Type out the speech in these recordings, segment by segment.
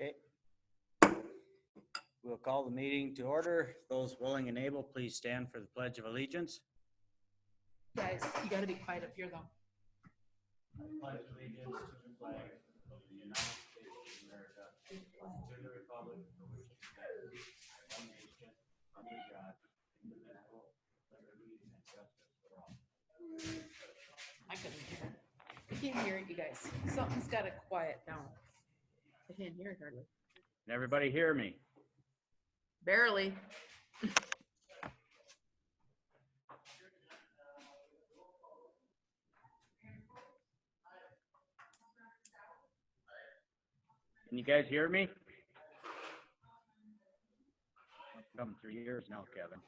Okay. We'll call the meeting to order. Those willing and able, please stand for the Pledge of Allegiance. Guys, you gotta be quiet up here though. I pledge allegiance to the flag of the United States of America, to the republic for which it stands, one nation, under God, indivisible, liberty and justice for all. I couldn't hear it. I can't hear it, you guys. Something's gotta quiet down. I can't hear it hardly. Can everybody hear me? Barely. Can you guys hear me? Come 3 years now, Kevin.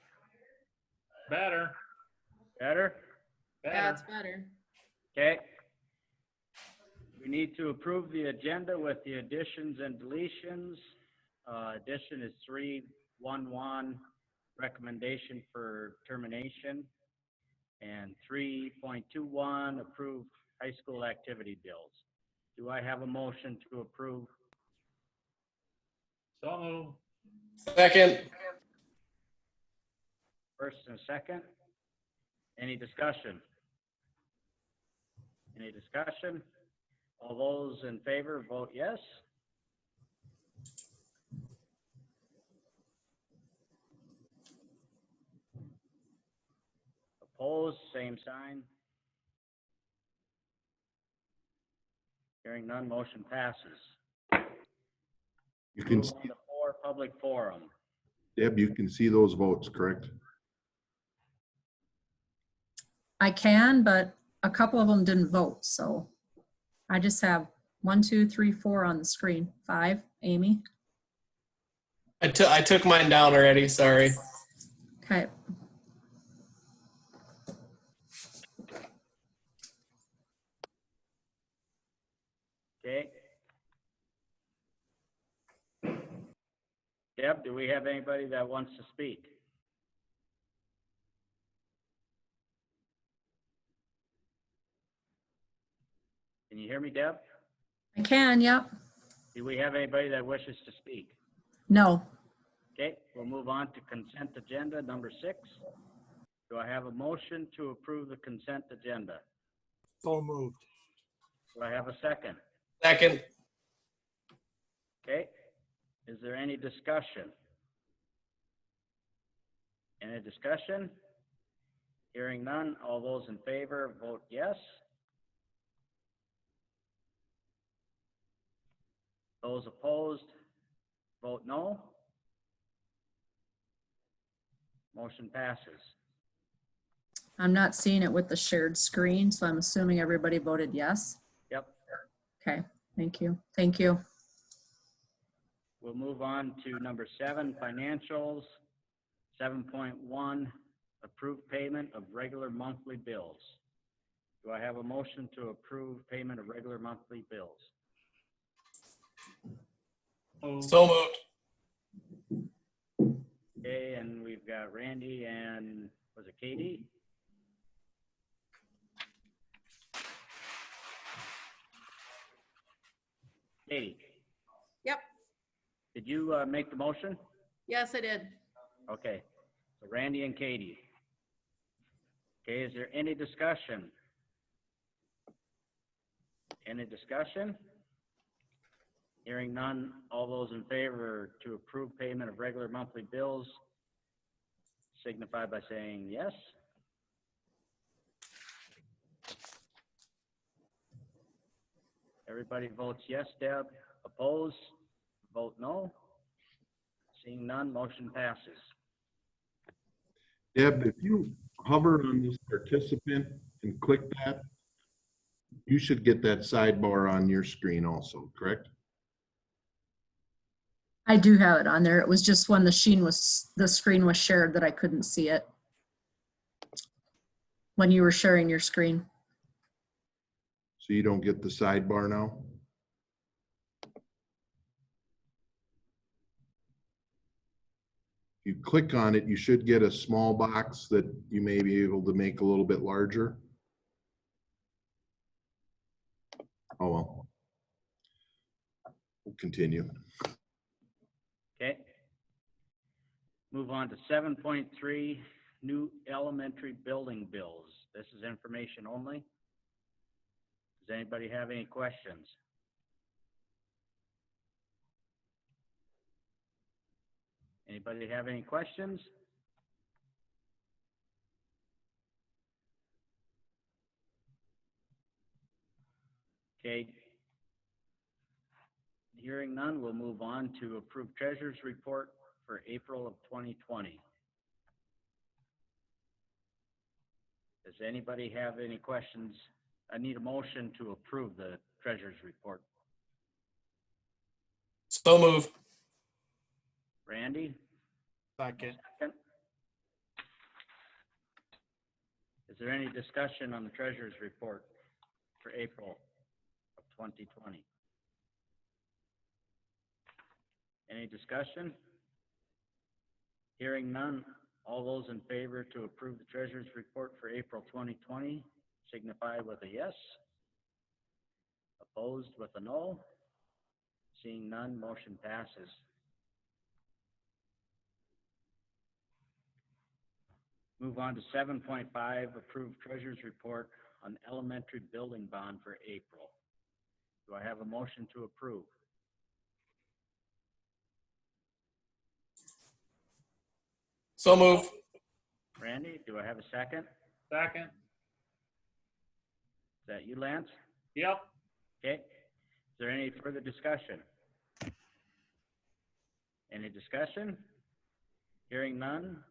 Better. Better? That's better. Okay. We need to approve the agenda with the additions and deletions. Addition is 3.11, recommendation for termination. And 3.21, approve high school activity bills. Do I have a motion to approve? So moved. Second. First and second. Any discussion? Any discussion? All those in favor, vote yes. Opposed, same sign. Hearing none, motion passes. You can Move see, on to 4, public forum. Deb, you can see those votes, correct? I can, but a couple of them didn't vote, so I just have 1, 2, 3, 4 on the screen. 5, Amy. I took mine down already. Sorry. Okay. Okay. Deb, do we have anybody that wants to speak? Can you hear me, Deb? I can, yep. Do we have anybody that wishes to speak? No. Okay, we'll move on to consent agenda number 6. Do I have a motion to approve the consent agenda? So moved. Do I have a second? Second. Okay, is there any discussion? Any discussion? Hearing none, all those in favor, vote yes. Those opposed, vote no. Motion passes. I'm not seeing it with the shared screen, so I'm assuming everybody voted yes. Yep. Okay, thank you. Thank you. We'll move on to number 7, financials. 7.1, approved payment of regular monthly bills. Do I have a motion to approve payment of regular monthly bills? So moved. Okay, and we've got Randy and, was it Katie? Katie, Yep. did you make the motion? Yes, I did. Okay, so Randy and Katie. Okay, is there any discussion? Any discussion? Hearing none, all those in favor to approve payment of regular monthly bills signify by saying yes. Everybody votes yes, Deb. Oppose? Vote no. Seeing none, motion passes. Deb, if you hover on this participant and click that, you should get that sidebar on your screen also, correct? I do have it on there. It was just when the screen was shared that I couldn't see it. When you were sharing your screen. So you don't get the sidebar now? If you click on it, you should get a small box that you may be able to make a little bit larger. Oh, well. continue. Okay. Move on to 7.3, new elementary building bills. This is information only. Does anybody have any questions? Anybody have any questions? Okay. Hearing none, we'll move on to approve treasurer's report for April of 2020. Does anybody have any questions? I need a motion to approve the treasurer's report. So move. Randy? Second. Second. Is there any discussion on the treasurer's report for April of 2020? Any discussion? Hearing none, all those in favor to approve the treasurer's report for April 2020 signify with a yes. Opposed with a no. Seeing none, motion passes. Move on to 7.5, approve treasurer's report on elementary building bond for April. Do I have a motion to approve? So move. Randy, do I have a second? Second. Is that you, Lance? Yep. Okay. Is there any further discussion? Any discussion? Hearing none.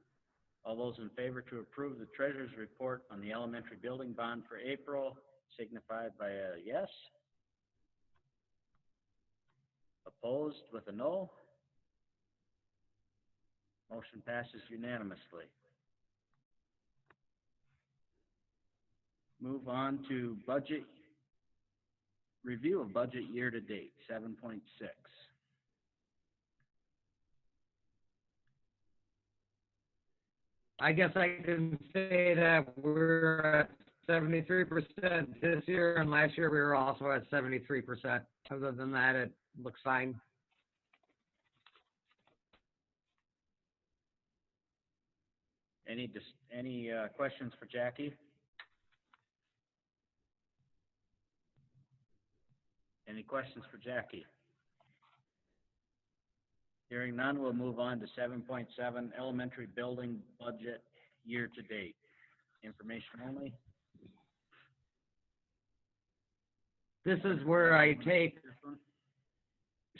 All those in favor to approve the treasurer's report on the elementary building bond for April signify by a yes. Opposed with a no. Motion passes unanimously. Move on to budget, review of budget year-to-date, 7.6. I guess I can say that we're at 73% this year, and last year we were also at 73%. Other than that, it looks fine. Any questions for Jackie? Any questions for Jackie? Hearing none, we'll move on to 7.7, elementary building budget year-to-date. Information only. This is where I take, This one?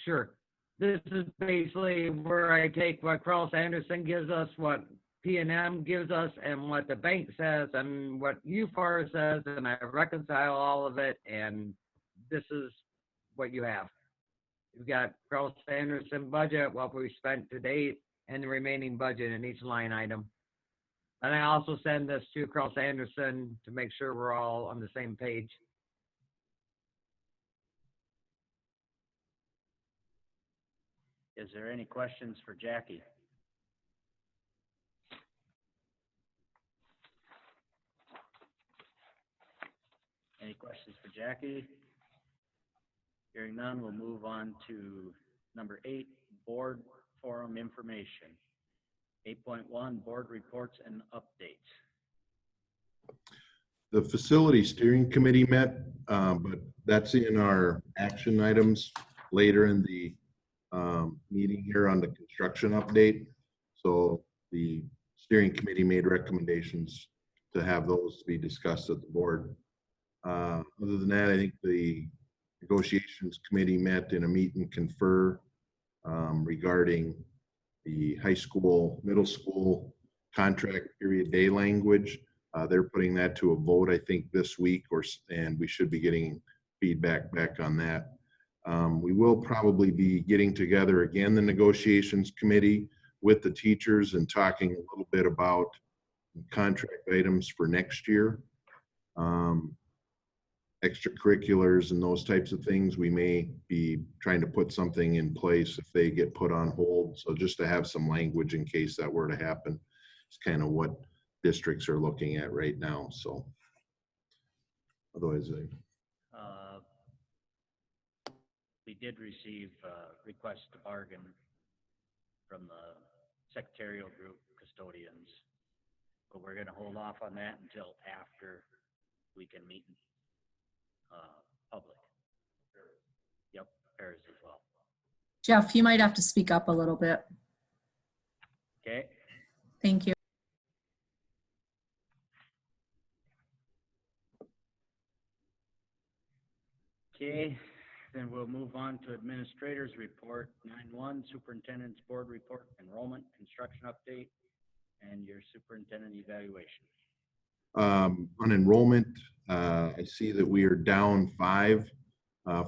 sure. This is basically where I take what Carl Anderson gives us, what P&M gives us, and what the bank says, and what UFAR says, and I reconcile all of it, and this is what you have. You've got Carl Anderson budget, what we spent to date, and the remaining budget in each line item. And I also send this to Carl Anderson to make sure we're all on the same page. Is there any questions for Jackie? Any questions for Jackie? Hearing none, we'll move on to number 8, board forum information. 8.1, board reports and updates. The facility steering committee met, but that's in our action items later in the meeting here on the construction update. So the steering committee made recommendations to have those be discussed at the board. Other than that, I think the negotiations committee met in a meet and confer regarding the high school, middle school contract period day language. They're putting that to a vote, I think, this week, and we should be getting feedback back on that. We will probably be getting together again, the negotiations committee, with the teachers and talking a little bit about contract items for next year. Extracurriculars and those types of things, we may be trying to put something in place if they get put on hold. So just to have some language in case that were to happen, it's kind of what districts are looking at right now. So otherwise, we did receive requests to bargain from the secretarial group custodians, but we're gonna hold off on that until after we can meet in public. Yep, pairs as well. Jeff, you might have to speak up a little bit. Okay, Thank you. okay, then we'll move on to administrators report, 9-1, superintendent's board report, enrollment, construction update, and your superintendent evaluation. On enrollment, I see that we are down 5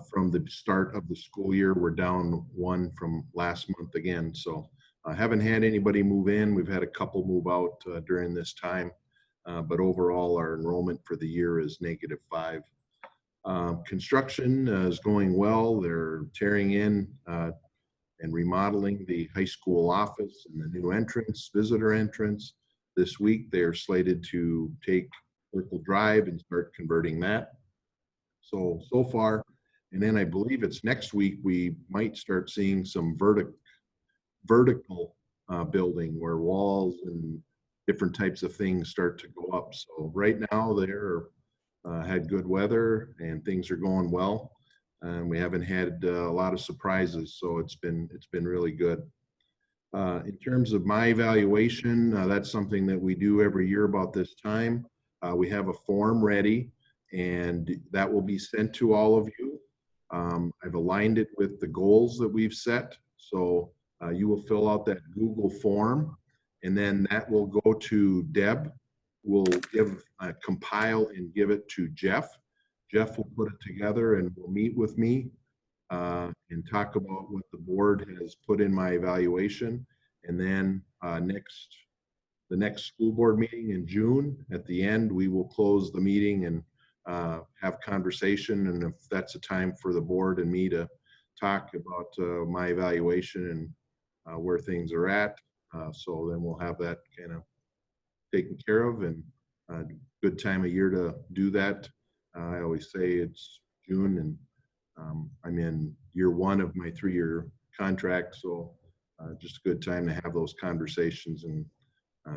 from the start of the school year. We're down 1 from last month again. So I haven't had anybody move in. We've had a couple move out during this time. But overall, our enrollment for the year is -5. Construction is going well. They're tearing in and remodeling the high school office and the new entrance, visitor entrance. This week, they are slated to take Circle Drive and start converting that. So far, and then I believe it's next week, we might start seeing some vertical building where walls and different types of things start to go up. So right now, they're had good weather and things are going well. We haven't had a lot of surprises, so it's been really good. In terms of my evaluation, that's something that we do every year about this time. We have a form ready, and that will be sent to all of you. I've aligned it with the goals that we've set. So you will fill out that Google form, and then that will go to Deb. We'll compile and give it to Jeff. Jeff will put it together and will meet with me and talk about what the board has put in my evaluation. And then the next school board meeting in June, at the end, we will close the meeting and have conversation. And if that's a time for the board and me to talk about my evaluation and where things are at. So then we'll have that kind of taken care of, and good time of year to do that. I always say it's June, and I'm in year 1 of my 3-year contract, so just a good time to have those conversations and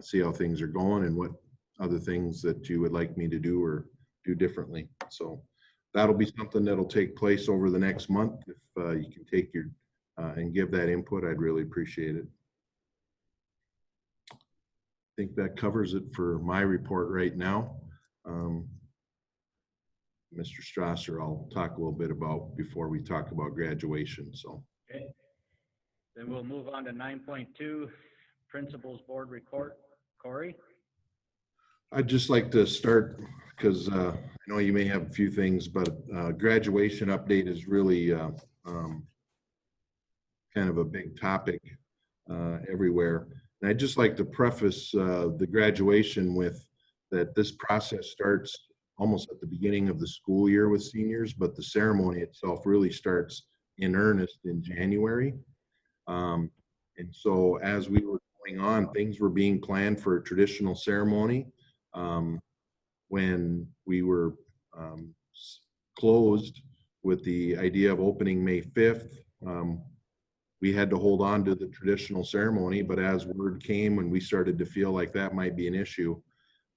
see how things are going and what other things that you would like me to do or do differently. So that'll be something that'll take place over the next month. If you can take your and give that input, I'd really appreciate it. I think that covers it for my report right now. Mr. Strasser, I'll talk a little bit about before we talk about graduation. So. Okay. Then we'll move on to 9.2, principals board report. Corey? I'd just like to start because I know you may have a few things, but graduation update is really kind of a big topic everywhere. And I'd just like to preface the graduation with that this process starts almost at the beginning of the school year with seniors, but the ceremony itself really starts in earnest in January. And so as we were going on, things were being planned for a traditional ceremony. When we were closed with the idea of opening May 5th, we had to hold on to the traditional ceremony, but as word came and we started to feel like that might be an issue,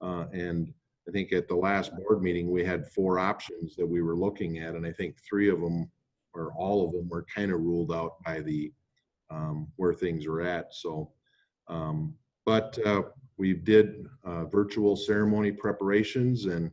and I think at the last board meeting, we had 4 options that we were looking at, and I think 3 of them or all of them were kind of ruled out by the where things are at. So, but we did virtual ceremony preparations, and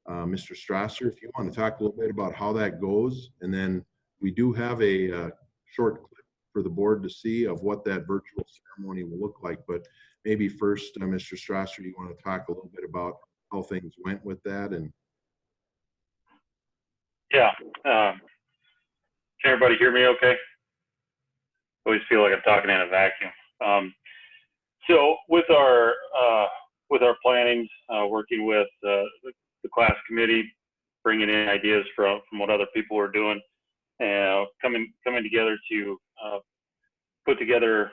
Mr. Strasser, if you want to talk a little bit about how that goes, and then we do have a short clip for the board to see of what that virtual ceremony will look like. But maybe first, Mr. Strasser, you want to talk a little bit about how things went with that? And yeah, can everybody hear me okay? I always feel like I'm talking in a vacuum. So with our plannings, working with the class committee, bringing in ideas from what other people are doing, and coming together to put together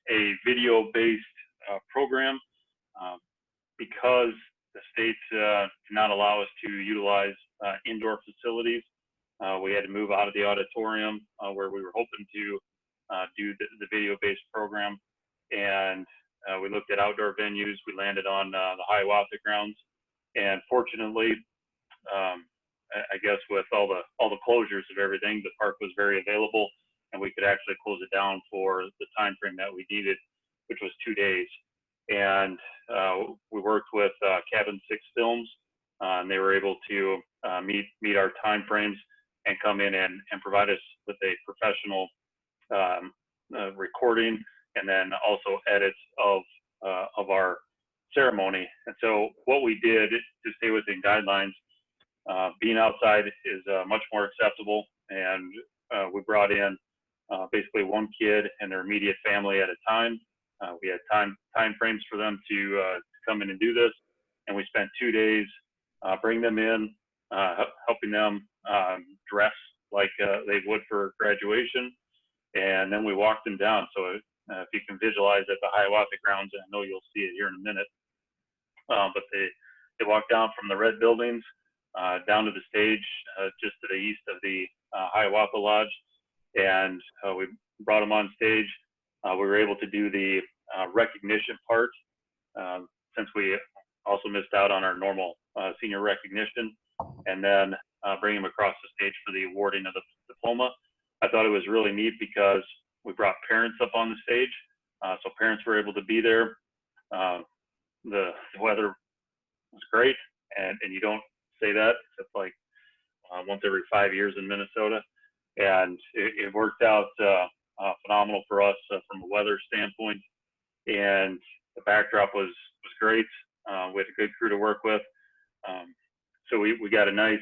a video-based program, because the state did not allow us to utilize indoor facilities we had to move out of the auditorium where we were hoping to do the video-based program, and we looked at outdoor venues. We landed on the Hiawatha grounds, and fortunately, I guess with all the closures of everything, the park was very available, and we could actually close it down for the time frame that we needed, which was 2 days. And we worked with Cabin 6 Films, and they were able to meet our time frames and come in and provide us with a professional recording, and then also edits of our ceremony. And so what we did to stay within guidelines, being outside is much more acceptable, and we brought in basically one kid and their immediate family at a time. We had time frames for them to come in and do this, and we spent 2 days bringing them in, helping them dress like they would for graduation, and then we walked them down. So if you can visualize at the Hiawatha grounds, and I know you'll see it here in a minute, but they walked down from the red buildings down to the stage just to the east of the Hiawatha Lodge, and we brought them on stage. We were able to do the recognition part since we also missed out on our normal senior recognition, and then bring them across the stage for the awarding of the diploma. I thought it was really neat because we brought parents up on the stage, so parents were able to be there. The weather was great, and you don't say that except like once every 5 years in Minnesota, and it worked out phenomenal for us from a weather standpoint, and the backdrop was great. We had a good crew to work with, so we got a nice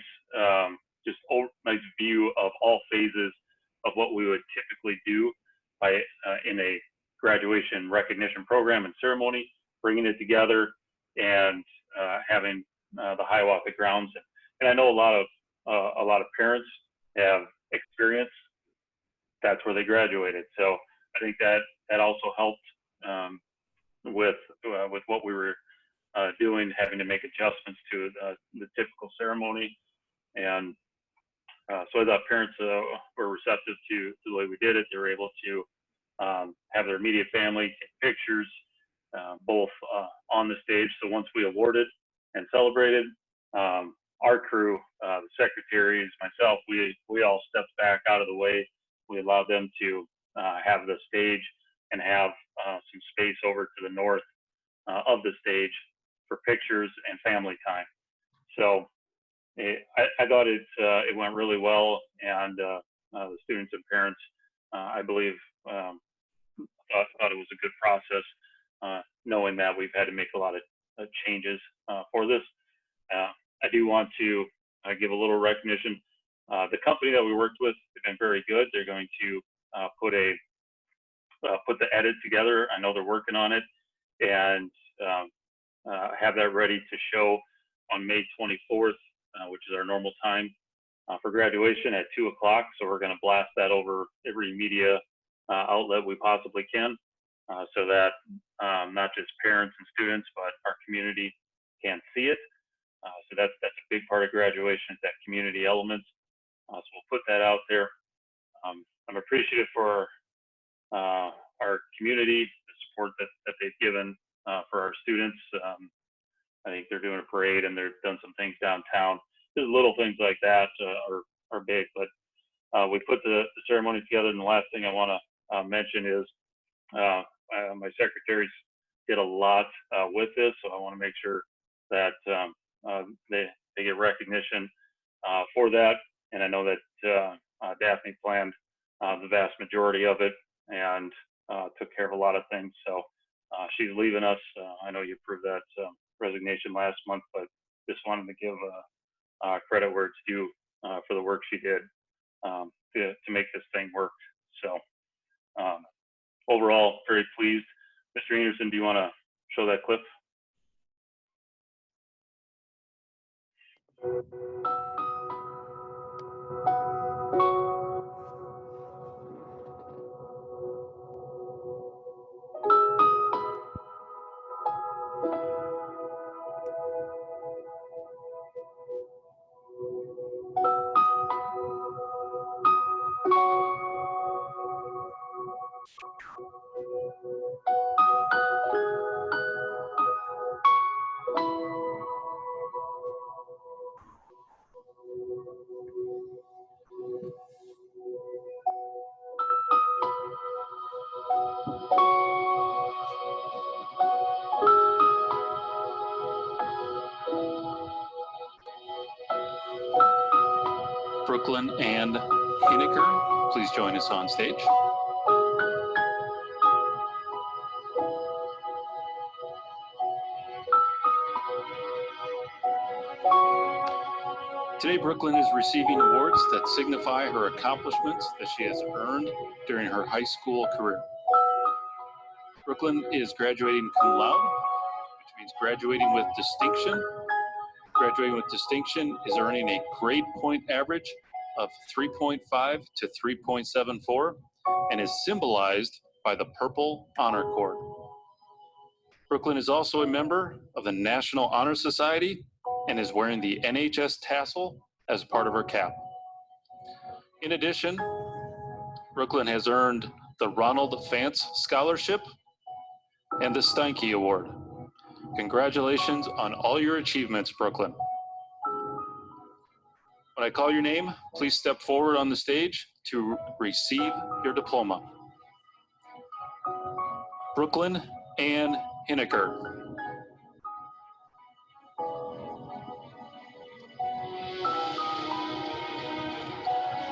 nice view of all phases of what we would typically do in a graduation recognition program and ceremony, bringing it together and having the Hiawatha grounds. And I know a lot of parents have experience. That's where they graduated. So I think that also helped with what we were doing, having to make adjustments to the typical ceremony. And so I thought parents were receptive to the way we did it. They were able to have their immediate family take pictures, both on the stage. So once we awarded and celebrated, our crew, the secretaries, myself, we all stepped back out of the way. We allowed them to have the stage and have some space over to the north of the stage for pictures and family time. So I thought it went really well, and the students and parents, I believe, thought it was a good process, knowing that we've had to make a lot of changes for this. I do want to give a little recognition. The company that we worked with has been very good. They're going to put the edit together. I know they're working on it, and have that ready to show on May 24th, which is our normal time for graduation at 2 o'clock. So we're going to blast that over every media outlet we possibly can, so that not just parents and students, but our community can see it. So that's a big part of graduation, that community element. So we'll put that out there. I'm appreciative for our community, the support that they've given for our students. I think they're doing a parade, and they've done some things downtown. Just little things like that are big, but we put the ceremony together. And the last thing I want to mention is my secretaries did a lot with this, so I want to make sure that they get recognition for that. And I know that Daphne planned the vast majority of it and took care of a lot of things. So she's leaving us. I know you approved that resignation last month, but just wanted to give credit where it's due for the work she did to make this thing work. So overall, very pleased. Mr. Anderson, do you want to show that clip? Brooklyn Ann Hineker please join us on stage? Today, Brooklyn is receiving awards that signify her accomplishments that she has earned during her high school career. Brooklyn is graduating cum laude, which means graduating with distinction. Graduating with distinction is earning a grade point average of 3.5 to 3.74 and is symbolized by the Purple Honor Cord. Brooklyn is also a member of the National Honor Society and is wearing the NHS tassel as part of her cap. In addition, Brooklyn has earned the Ronald Fantz Scholarship and the Steinke Award. Congratulations on all your achievements, Brooklyn. When I call your name, please step forward on the stage to receive your diploma. Brooklyn Ann Hineker.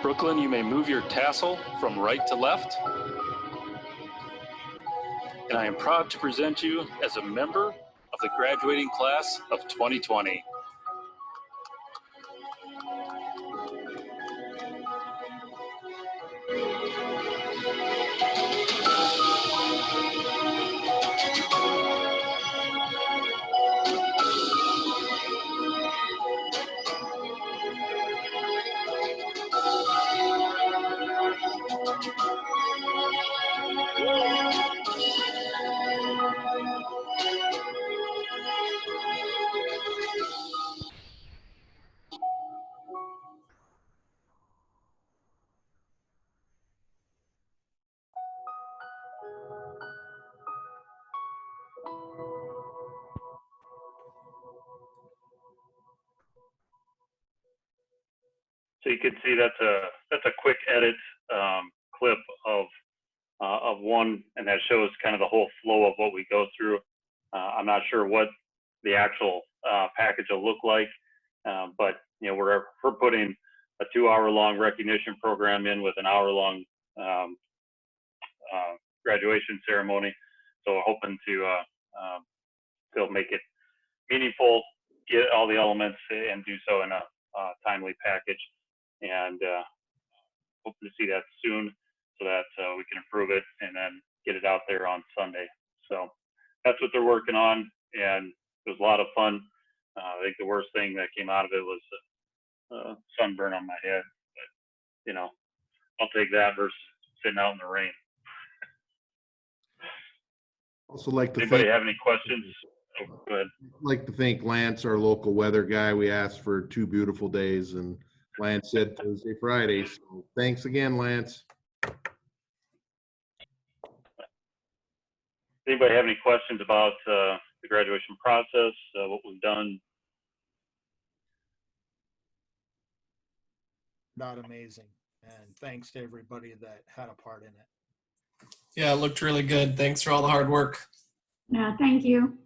Brooklyn, you may move your tassel from right to left. And I am proud to present you as a member of the graduating class of 2020. So you can see that's a quick edit clip of one, and that shows kind of the whole flow of what we go through. I'm not sure what the actual package will look like, but you know we're putting a 2-hour-long recognition program in with an hour-long graduation ceremony. So we're hoping to still make it meaningful, get all the elements, and do so in a timely package. And hoping to see that soon so that we can approve it and then get it out there on Sunday. So that's what they're working on, and it was a lot of fun. I think the worst thing that came out of it was sunburn on my head, but you know, I'll take that versus sitting out in the rain. Also like to Anybody thank, have any questions? Oh, go ahead. like to thank Lance, our local weather guy. We asked for 2 beautiful days and Lance said Thursday, Friday. So thanks again, Lance. Anybody have any questions about the graduation process, what we've done? Not amazing. And thanks to everybody that had a part in it. Yeah, it looked really good. Thanks for all the hard work. Yeah, thank you.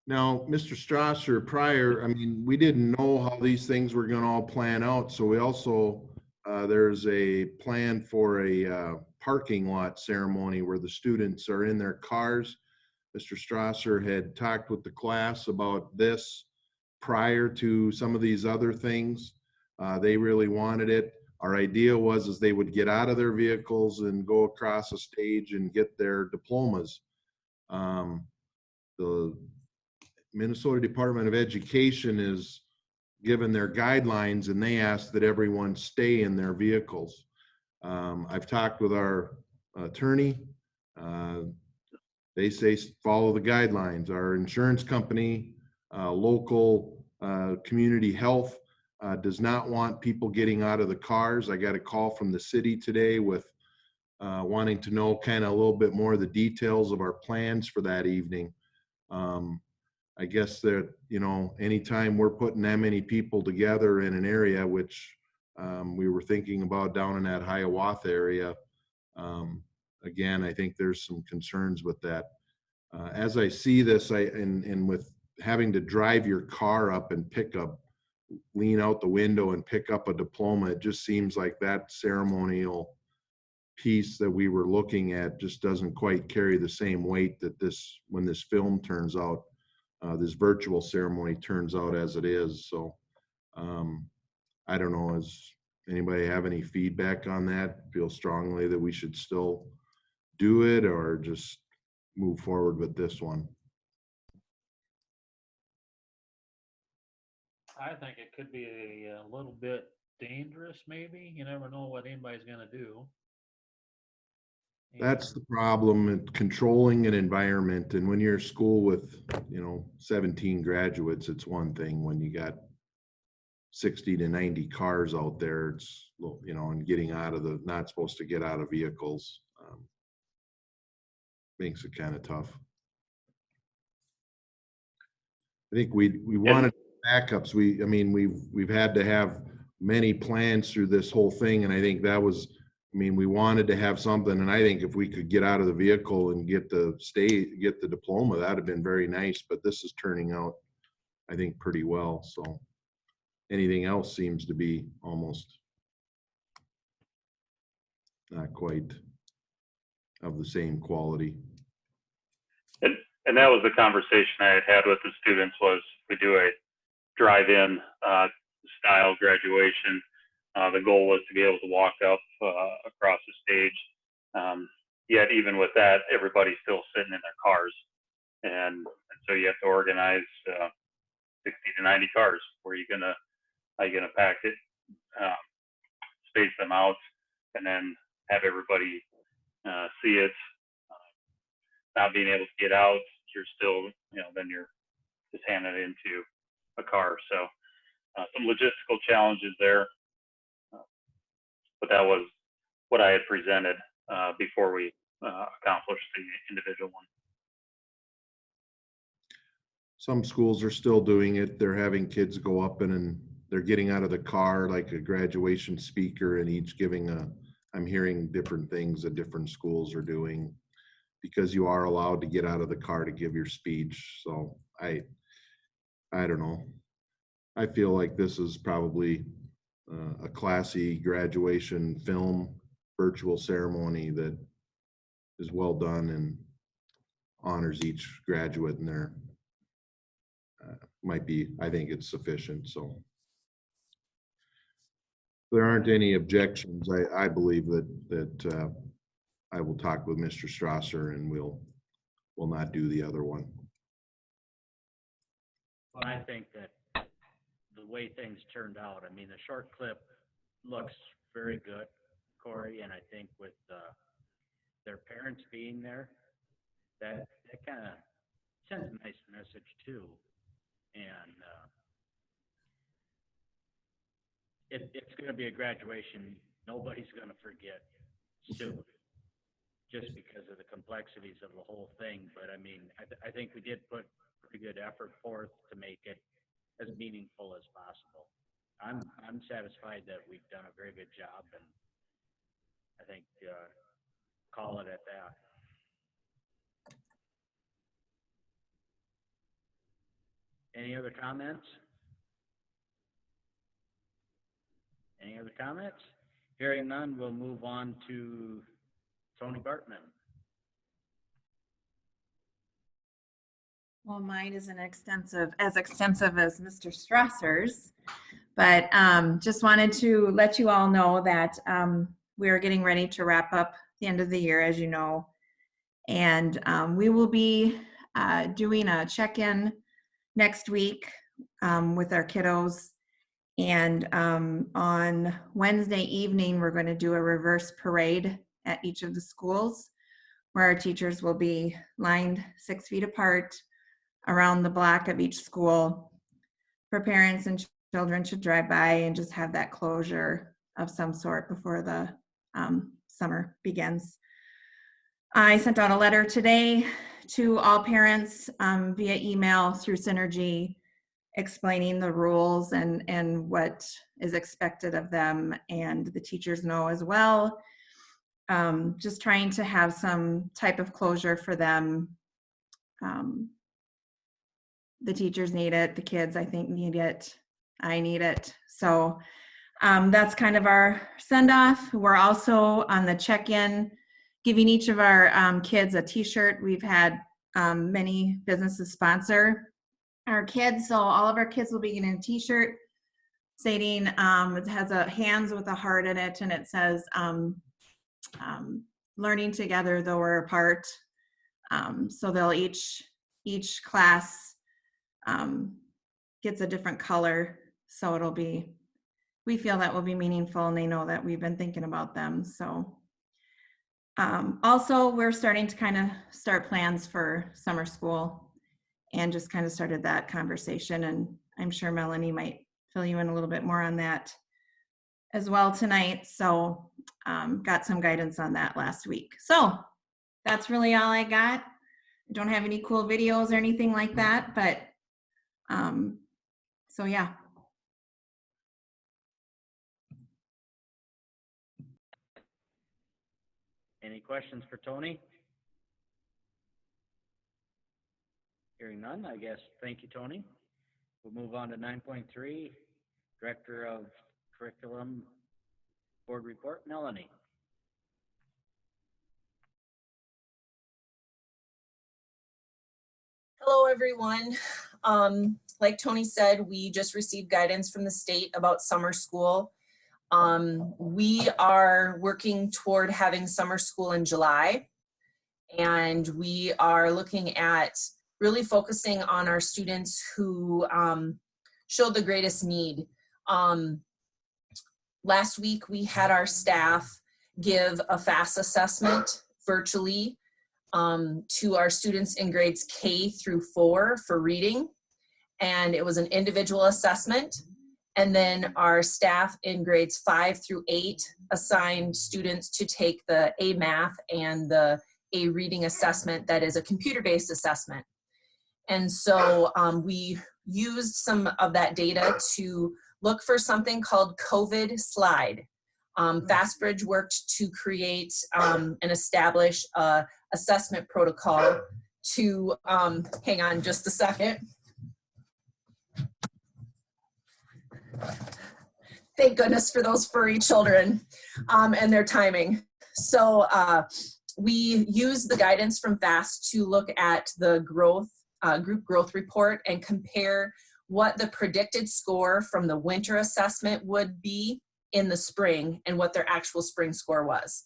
Now, Mr. Strasser, prior, I mean, we didn't know how these things were going to all plan out. So we also, there's a plan for a parking lot ceremony where the students are in their cars. Mr. Strasser had talked with the class about this prior to some of these other things. They really wanted it. Our idea was they would get out of their vehicles and go across the stage and get their diplomas. The Minnesota Department of Education is given their guidelines and they ask that everyone stay in their vehicles. I've talked with our attorney. They say follow the guidelines. Our insurance company, local community health does not want people getting out of the cars. I got a call from the city today with wanting to know kind of a little bit more of the details of our plans for that evening. I guess that, you know, anytime we're putting that many people together in an area, which we were thinking about down in that Hiawatha area, again, I think there's some concerns with that. As I see this, and with having to drive your car up and lean out the window and pick up a diploma, it just seems like that ceremonial piece that we were looking at just doesn't quite carry the same weight that when this film turns out, this virtual ceremony turns out as it is. So I don't know, does anybody have any feedback on that? Feel strongly that we should still do it or just move forward with this one? I think it could be a little bit dangerous, maybe. You never know what anybody's gonna do. That's the problem in controlling an environment. And when you're a school with, 17 graduates, it's one thing. When you got 60 to 90 cars out there, it's, and getting not supposed to get out of vehicles, makes it kind of tough. I think we wanted backups. We've had to have many plans through this whole thing. And I think that was, we wanted to have something, and I think if we could get out of the vehicle and get the diploma, that'd have been very nice, but this is turning out, I think, pretty well. So anything else seems to be almost not quite of the same quality. And that was the conversation I had with the students was we do a drive-in style graduation. The goal was to be able to walk up across the stage. Yet even with that, everybody's still sitting in their cars. And so you have to organize 60 to 90 cars. How are you gonna pack it, space them out, and then have everybody see it? Not being able to get out, you're still, then you're just handing it into a car. So some logistical challenges there. But that was what I had presented before we accomplished the individual one. Some schools are still doing it. They're having kids go up and they're getting out of the car like a graduation speaker and each giving I'm hearing different things that different schools are doing because you are allowed to get out of the car to give your speech. So I don't know. I feel like this is probably a classy graduation film virtual ceremony that is well done and honors each graduate in there. I think it's sufficient. So if there aren't any objections, I believe that I will talk with Mr. Strasser and we'll not do the other one. Well, I think that the way things turned out, the short clip looks very good, Corey, and I think with their parents being there, that kind of sends a nice message too. And it's going to be a graduation nobody's going to forget soon, just because of the complexities of the whole thing. But I think we did put pretty good effort forth to make it as meaningful as possible. I'm satisfied that we've done a very good job, and I think call it at that. Any other comments? Any other comments? Hearing none, we'll move on to Tony Bartman. Well, mine isn't as extensive as Mr. Strasser's, but just wanted to let you all know that we are getting ready to wrap up the end of the year, as you know, and we will be doing a check-in next week with our kiddos, and on Wednesday evening, we're going to do a reverse parade at each of the schools where our teachers will be lined 6 feet apart around the block of each school for parents and children to drive by and just have that closure of some sort before the summer begins. I sent out a letter today to all parents via email through Synergy, explaining the rules and what is expected of them, and the teachers know as well. Just trying to have some type of closure for them the teachers need it, the kids I think need it, I need it. So that's kind of our send off. We're also on the check-in giving each of our kids a t-shirt. We've had many businesses sponsor our kids, so all of our kids will be getting a t-shirt stating it has a hands with a heart in it, and it says learning together though we're apart. So they'll each class gets a different color, so it'll be, we feel that will be meaningful, and they know that we've been thinking about them. So also we're starting to kind of start plans for summer school, and just kind of started that conversation, and I'm sure Melanie might fill you in a little bit more on that as well tonight. So got some guidance on that last week. So that's really all I got. I don't have any cool videos or anything like that, but so yeah. Any questions for Tony? Hearing none, I guess. Thank you, Tony. We'll move on to 9.3, Director of Curriculum Board Report, Melanie. Hello, everyone. Like Tony said, we just received guidance from the state about summer school. We are working toward having summer school in July, and we are looking at really focusing on our students who showed the greatest need. Last week, we had our staff give a FAST assessment virtually to our students in grades K through 4 for reading, and it was an individual assessment. And then our staff in grades 5 through 8 assigned students to take the A Math and the A Reading assessment that is a computer-based assessment. And so we used some of that data to look for something called COVID Slide. FastBridge worked to create and establish a assessment protocol to, hang on just a second. Thank goodness for those furry children and their timing. So we used the guidance from FAST to look at the growth, group growth report and compare what the predicted score from the winter assessment would be in the spring and what their actual spring score was.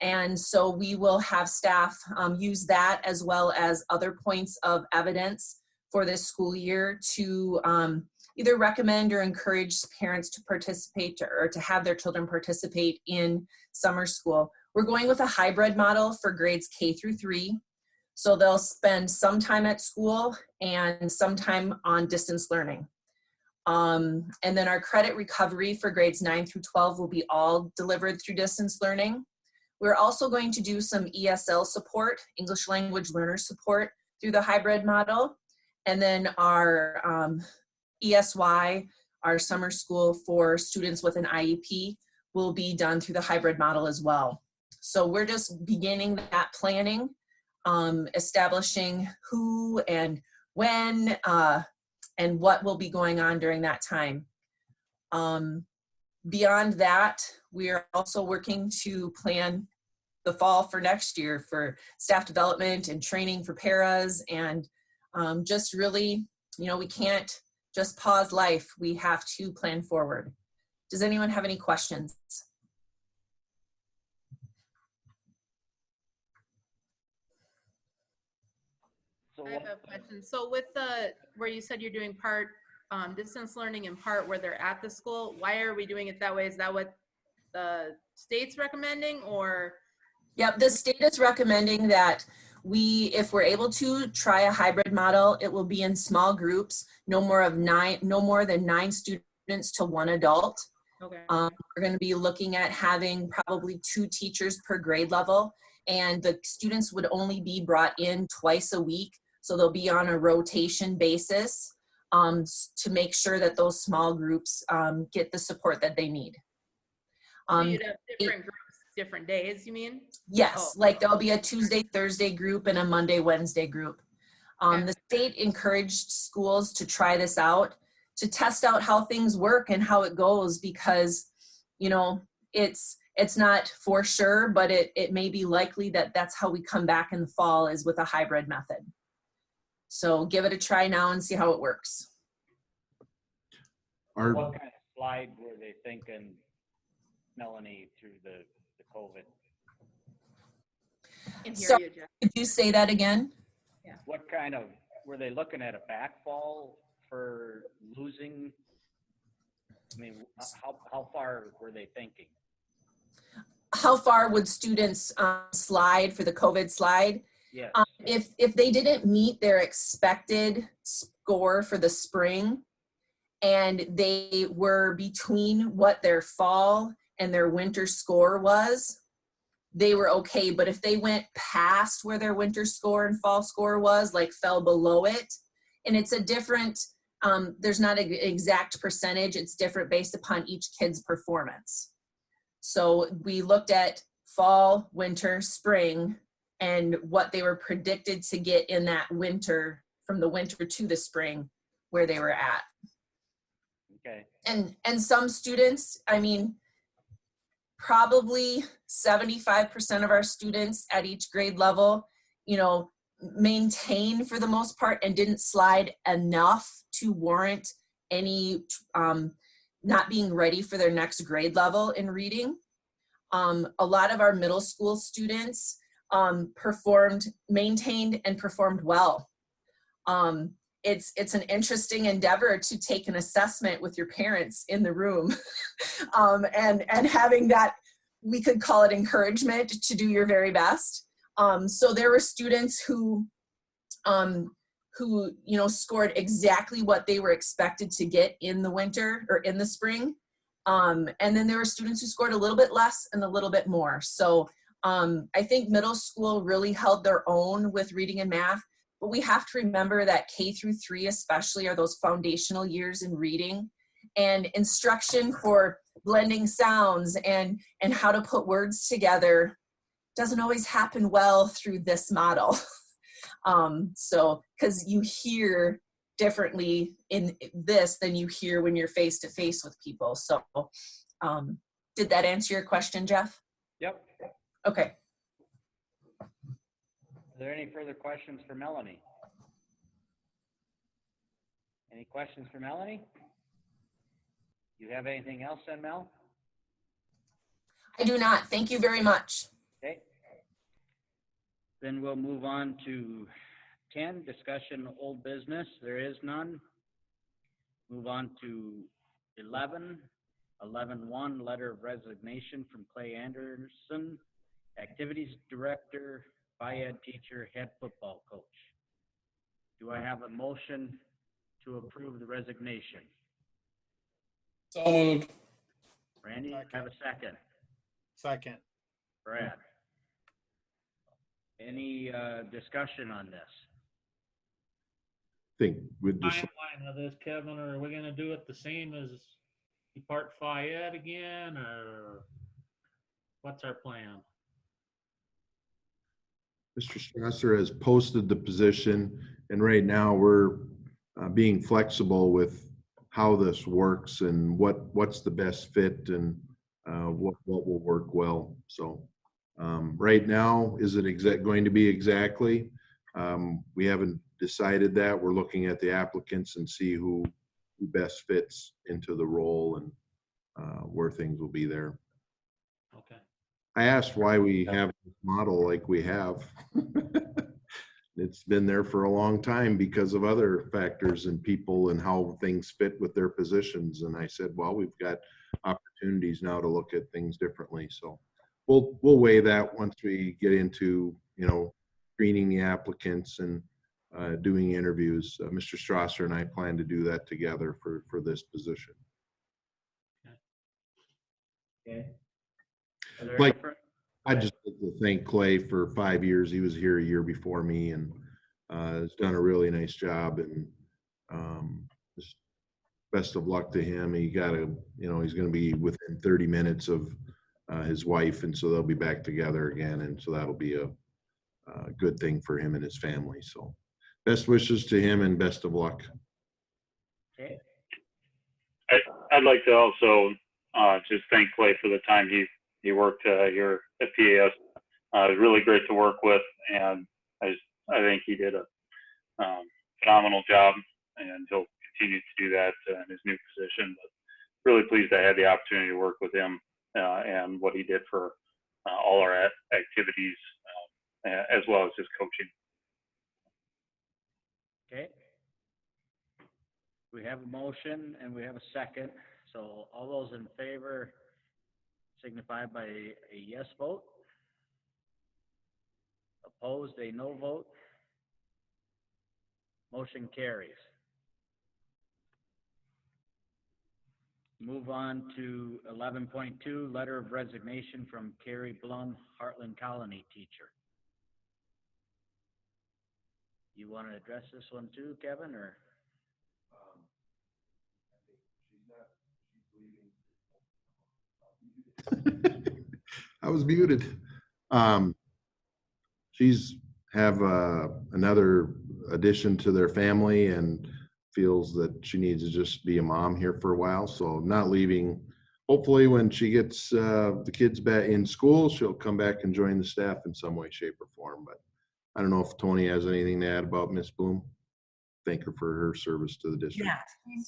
And so we will have staff use that as well as other points of evidence for this school year to either recommend or encourage parents to participate or to have their children participate in summer school. We're going with a hybrid model for grades K through 3. So they'll spend some time at school and some time on distance learning. And then our credit recovery for grades 9 through 12 will be all delivered through distance learning. We're also going to do some ESL support, English language learner support, through the hybrid model. And then our ESY, our summer school for students with an IEP, will be done through the hybrid model as well. So we're just beginning that planning, establishing who and when and what will be going on during that time. Beyond that, we are also working to plan the fall for next year for staff development and training for paras, and just really, you know, we can't just pause life. We have to plan forward. Does anyone have any questions? So I have a question. So with the, where you said you're doing part distance learning and part where they're at the school, why are we doing it that way? Is that what the state's recommending, or? Yep, the state is recommending that we, if we're able to try a hybrid model, it will be in small groups, no more than 9 students to 1 adult. Okay. We're going to be looking at having probably 2 teachers per grade level, and the students would only be brought in twice a week. So they'll be on a rotation basis to make sure that those small groups get the support that they need. So you'd have different groups, different days, you mean? Yes, Oh. like there'll be a Tuesday, Thursday group and a Monday, Wednesday group. The state encouraged schools to try this out, to test out how things work and how it goes, because, you know, it's not for sure, but it may be likely that that's how we come back in the fall, is with a hybrid method. So give it a try now and see how it works. Our, What kind of slide were they thinking, Melanie, through the COVID? Can hear So you, Jeff. could you say that again? What kind of, were they looking at a backfall for losing? I mean, how far were they thinking? How far would students slide for the COVID slide? Yes. If they didn't meet their expected score for the spring, and they were between what their fall and their winter score was, they were okay. But if they went past where their winter score and fall score was, like fell below it, and it's a different, there's not an exact percentage, it's different based upon each kid's performance. So we looked at fall, winter, spring, and what they were predicted to get in that winter, from the winter to the spring, where they were at. Okay. And some students, I mean, probably 75% of our students at each grade level, you know, maintain for the most part and didn't slide enough to warrant any not being ready for their next grade level in reading. A lot of our middle school students maintained and performed well. It's an interesting endeavor to take an assessment with your parents in the room and having that, we could call it encouragement to do your very best. So there were students who you know, scored exactly what they were expected to get in the winter or in the spring. And then there were students who scored a little bit less and a little bit more. So I think middle school really held their own with reading and math. But we have to remember that K through 3 especially are those foundational years in reading, and instruction for blending sounds and how to put words together doesn't always happen well through this model. So, because you hear differently in this than you hear when you're face to face with people. So did that answer your question, Jeff? Yep. Okay. Are there any further questions for Melanie? Any questions for Melanie? You have anything else then, Mel? I do not. Thank you very much. Okay. Then we'll move on to 10, discussion old business. There is none. Move on to 11. 11.1, letter of resignation from Clay Anderson, activities director, Phi-Ed teacher, head football coach. Do I have a motion to approve the resignation? So moved. Randy, have a second. Second. Brad. Any discussion on this? think with the Timeline of this, Kevin, or are we gonna do it the same as Part Phi-Ed again, or what's our plan? Mr. Strasser has posted the position, and right now we're being flexible with how this works and what's the best fit and what will work well. So right now, is it going to be exactly? We haven't decided that. We're looking at the applicants and see who best fits into the role and where things will be there. Okay. I asked why we have this model like we have. It's been there for a long time because of other factors and people and how things fit with their positions. And I said, well, we've got opportunities now to look at things differently. So we'll weigh that once we get into, screening the applicants and doing interviews. Mr. Strasser and I plan to do that together for this position. Okay. Like, I just like to thank Clay for 5 years. He was here a year before me and has done a really nice job. And just best of luck to him. He got he's going to be within 30 minutes of his wife, and so they'll be back together again. And so that'll be a good thing for him and his family. So best wishes to him and best of luck. Okay, I'd like to also just thank Clay for the time he worked here at PAS. It was really great to work with, and I think he did a phenomenal job, and he'll continue to do that in his new position. But really pleased I had the opportunity to work with him and what he did for all our activities, as well as his coaching. okay. We have a motion and we have a second. So all those in favor signify by a yes vote. Opposed, a no vote. Motion carries. Move on to 11.2, letter of resignation from Carrie Blum, Heartland Colony teacher. You want to address this one too, Kevin, or? I was muted. She's have another addition to their family and feels that she needs to just be a mom here for a while. So not leaving. Hopefully when she gets the kids back in school, she'll come back and join the staff in some way, shape, or form. But I don't know if Tony has anything to add about Miss Bloom. Thank her for her service to the district. Yeah,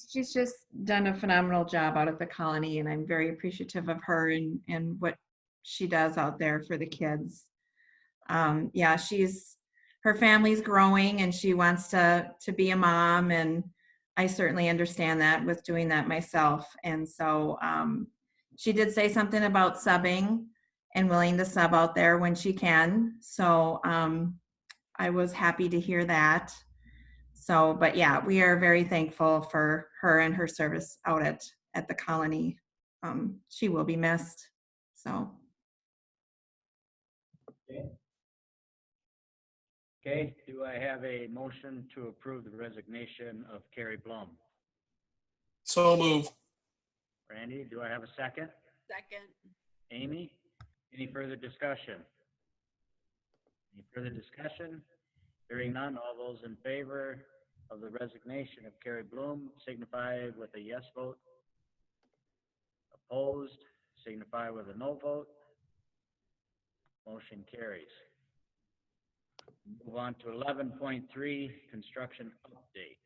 she's just done a phenomenal job out at the colony, and I'm very appreciative of her and what she does out there for the kids. Yeah, her family's growing and she wants to be a mom, and I certainly understand that with doing that myself. And so she did say something about subbing and willing to sub out there when she can. So I was happy to hear that. So, but yeah, we are very thankful for her and her service out at the colony. She will be missed. So. Okay, do I have a motion to approve the resignation of Carrie Blum? So move. Randy, do I have a second? Second. Amy, any further discussion? Any further discussion? Hearing none, all those in favor of the resignation of Carrie Blum signify with a yes vote. Opposed, signify with a no vote. Motion carries. Move on to 11.3, construction update.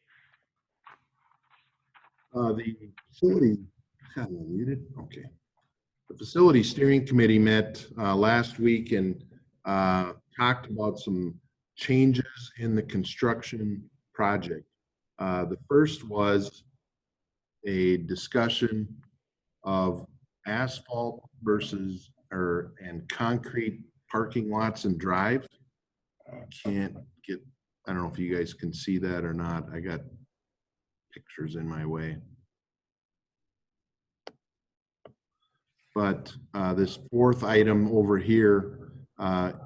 The facility, muted? Okay. The facility steering committee met last week and talked about some changes in the construction project. The first was a discussion of asphalt versus and concrete parking lots and drives. I don't know if you guys can see that or not. I got pictures in my way. But this fourth item over here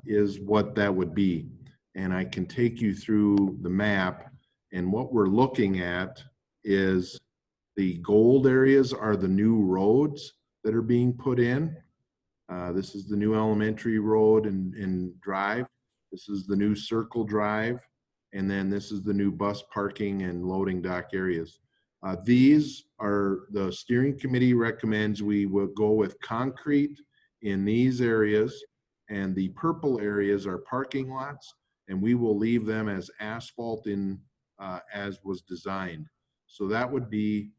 is what that would be. And I can take you through the map. And what we're looking at is the gold areas are the new roads that are being put in. This is the new elementary road and drive. This is the new circle drive. And then this is the new bus parking and loading dock areas. These are, the steering committee recommends we will go with concrete in these areas, and the purple areas are parking lots, and we will leave them as asphalt in as was designed. So that would be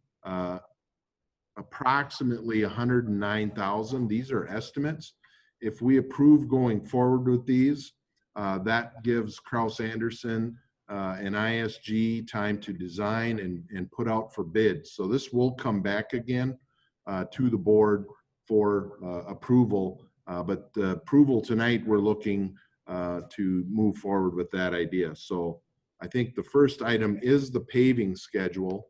approximately 109,000. These are estimates. If we approve going forward with these, that gives Kraus Anderson and ISG time to design and put out for bids. So this will come back again to the board for approval. But the approval tonight, we're looking to move forward with that idea. So I think the first item is the paving schedule,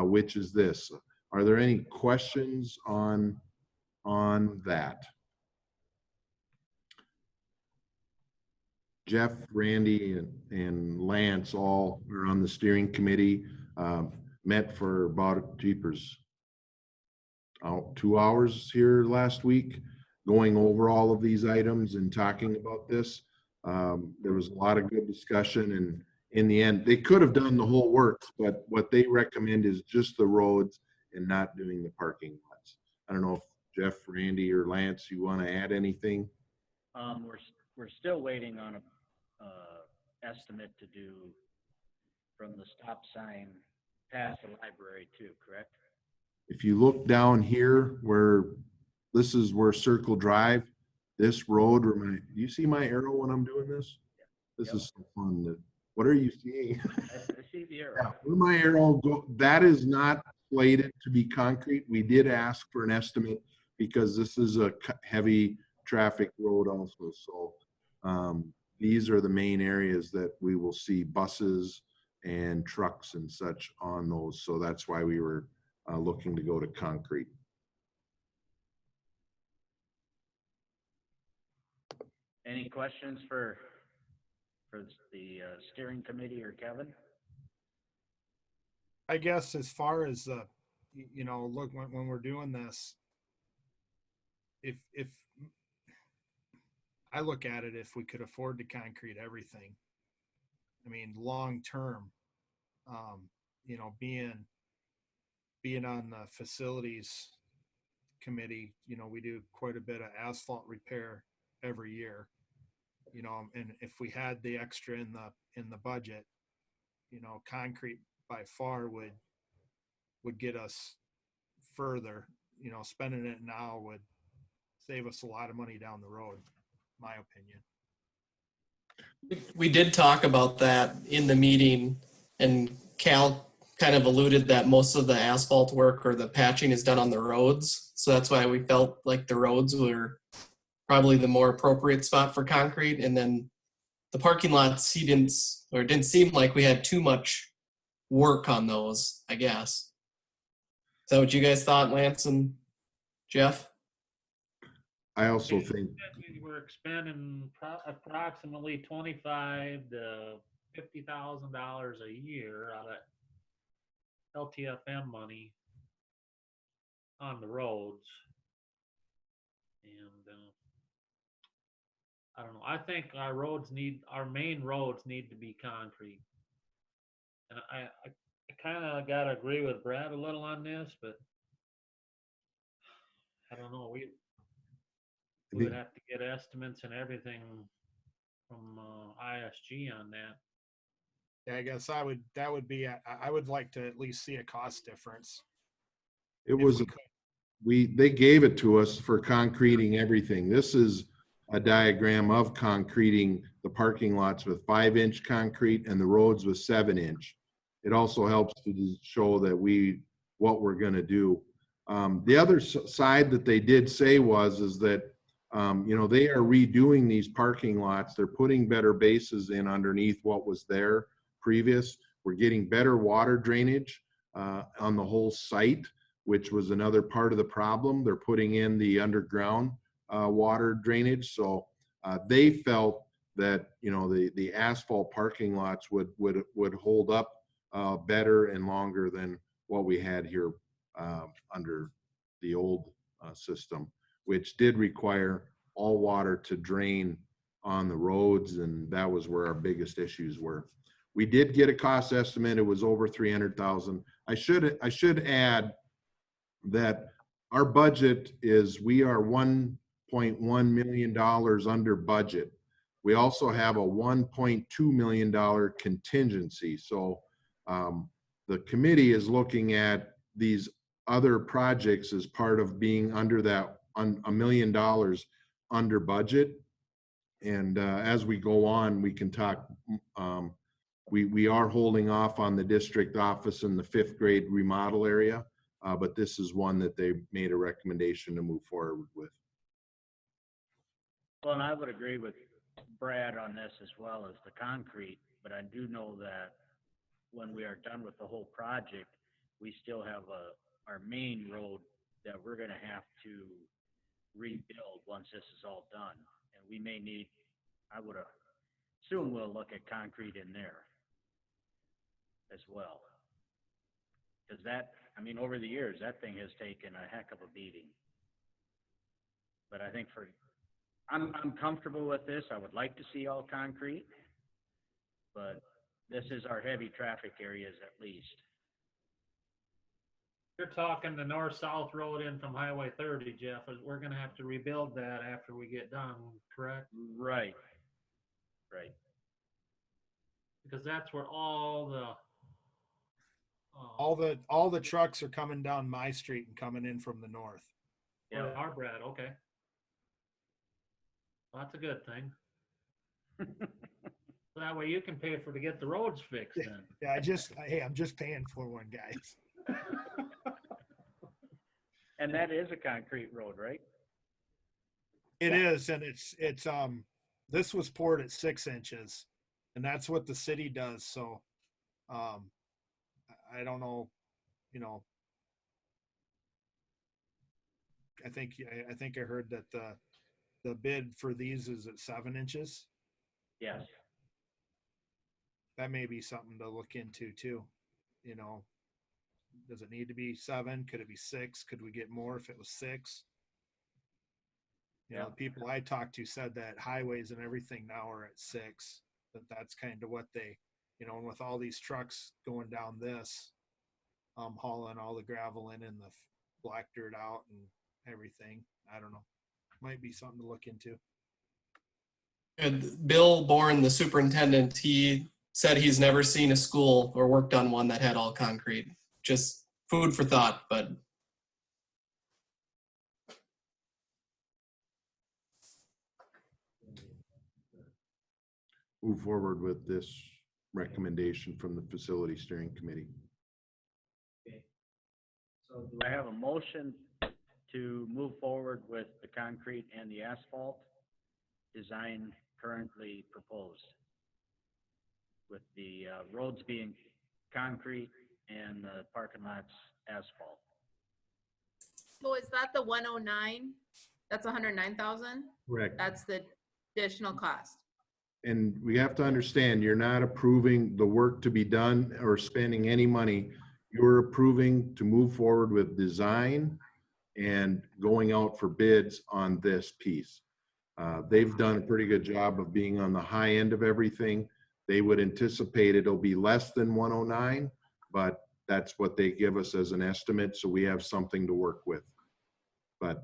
which is this. Are there any questions on that? Jeff, Randy, and Lance all are on the steering committee, met for about 2 hours here last week, going over all of these items and talking about this. There was a lot of good discussion, in the end, they could have done the whole works, but what they recommend is just the roads and not doing the parking lots. I don't know if Jeff, Randy, or Lance, you want to add anything? We're still waiting on a, estimate to do from the stop sign past the library too, correct? If you look down here where, this is where Circle Drive, this road, you see my arrow when I'm doing this? This Yep. is so fun. What are you seeing? I see the arrow. Where my arrow go, that is not slated to be concrete. We did ask for an estimate because this is a heavy traffic road also. So these are the main areas that we will see buses and trucks and such on those. So that's why we were looking to go to concrete. Any questions for the steering committee or Kevin? I guess as far as, you know, look, when we're doing this, if I look at it, if we could afford to concrete everything, I mean, long term, you know, being on the facilities committee, you know, we do quite a bit of asphalt repair every year, you know, and if we had the extra in the budget, you know, concrete by far would get us further. You know, spending it now would save us a lot of money down the road, my opinion. We did talk about that in the meeting, and Cal kind of alluded that most of the asphalt work or the patching is done on the roads. So that's why we felt like the roads were probably the more appropriate spot for concrete. And then the parking lots, it didn't seem like we had too much work on those, I guess. Is that what you guys thought, Lance and Jeff? I also think We were expending approximately $25,000 to $50,000 a year out of LTFM money on the roads. And I don't know. I think our main roads need to be concrete. And I kind of got to agree with Brad a little on this, but I don't know. We would have to get estimates and everything from ISG on that. Yeah, I guess I would like to at least see a cost difference. it was, they gave it to us for concreting everything. This is a diagram of concreting the parking lots with 5-inch concrete and the roads with 7-inch. It also helps to show that what we're going to do. The other side that they did say is that, you know, they are redoing these parking lots. They're putting better bases in underneath what was there previous. We're getting better water drainage on the whole site, which was another part of the problem. They're putting in the underground water drainage. So they felt that, you know, the asphalt parking lots would hold up better and longer than what we had here under the old system, which did require all water to drain on the roads, and that was where our biggest issues were. We did get a cost estimate. It was over 300,000. I should add that our budget we are $1.1 million under budget. We also have a $1.2 million contingency. So the committee is looking at these other projects as part of being under that $1 million under budget. And as we go on, we can talk. We are holding off on the district office in the 5th grade remodel area, but this is one that they made a recommendation to move forward with. Well, and I would agree with Brad on this as well as the concrete, but I do know that when we are done with the whole project, we still have our main road that we're going to have to rebuild once this is all done. And we may need, I would assume we'll look at concrete in there as well. Because that, I mean, over the years, that thing has taken a heck of a beating. But I think I'm comfortable with this. I would like to see all concrete, but this is our heavy traffic areas at least. You're talking the north-south road in from Highway 30, Jeff. We're gonna have to rebuild that after we get done, correct? Right. Right. Because that's where all the All the trucks are coming down my street and coming in from the north. where they are, Brad, okay. Well, that's a good thing. So that way you can pay for to get the roads fixed then. Yeah, I'm just paying for one, guys. And that is a concrete road, right? It is, and it's this was poured at 6 inches, and that's what the city does. So, I don't know, I think I heard that the bid for these is at 7 inches. Yes. That may be something to look into too. Does it need to be 7? Could it be 6? Could we get more if it was 6? The people I talked to said that highways and everything now are at 6. That's kind of what they, and with all these trucks going down this, hauling all the gravel in and the black dirt out and everything. I don't know. Might be something to look into. And Bill Bourne, the superintendent, he said he's never seen a school or worked on one that had all concrete. Just food for thought, but Move forward with this recommendation from the facility steering committee. Okay. So do I have a motion to move forward with the concrete and the asphalt design currently proposed? With the roads being concrete and the parking lots asphalt. So is that the 109? That's 109,000? Correct. That's the additional cost. And we have to understand, you're not approving the work to be done or spending any money. You're approving to move forward with design and going out for bids on this piece. They've done a pretty good job of being on the high end of everything. They would anticipate it'll be less than 109, but that's what they give us as an estimate, so we have something to work with. But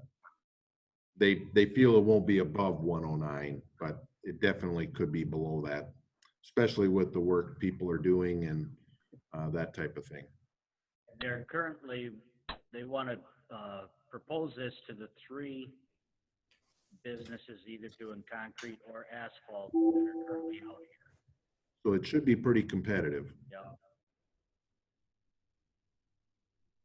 they feel it won't be above 109, but it definitely could be below that, especially with the work people are doing and that type of thing. They're currently, they want to propose this to the 3 businesses either doing concrete or asphalt that are currently out here. So it should be pretty competitive. Yeah.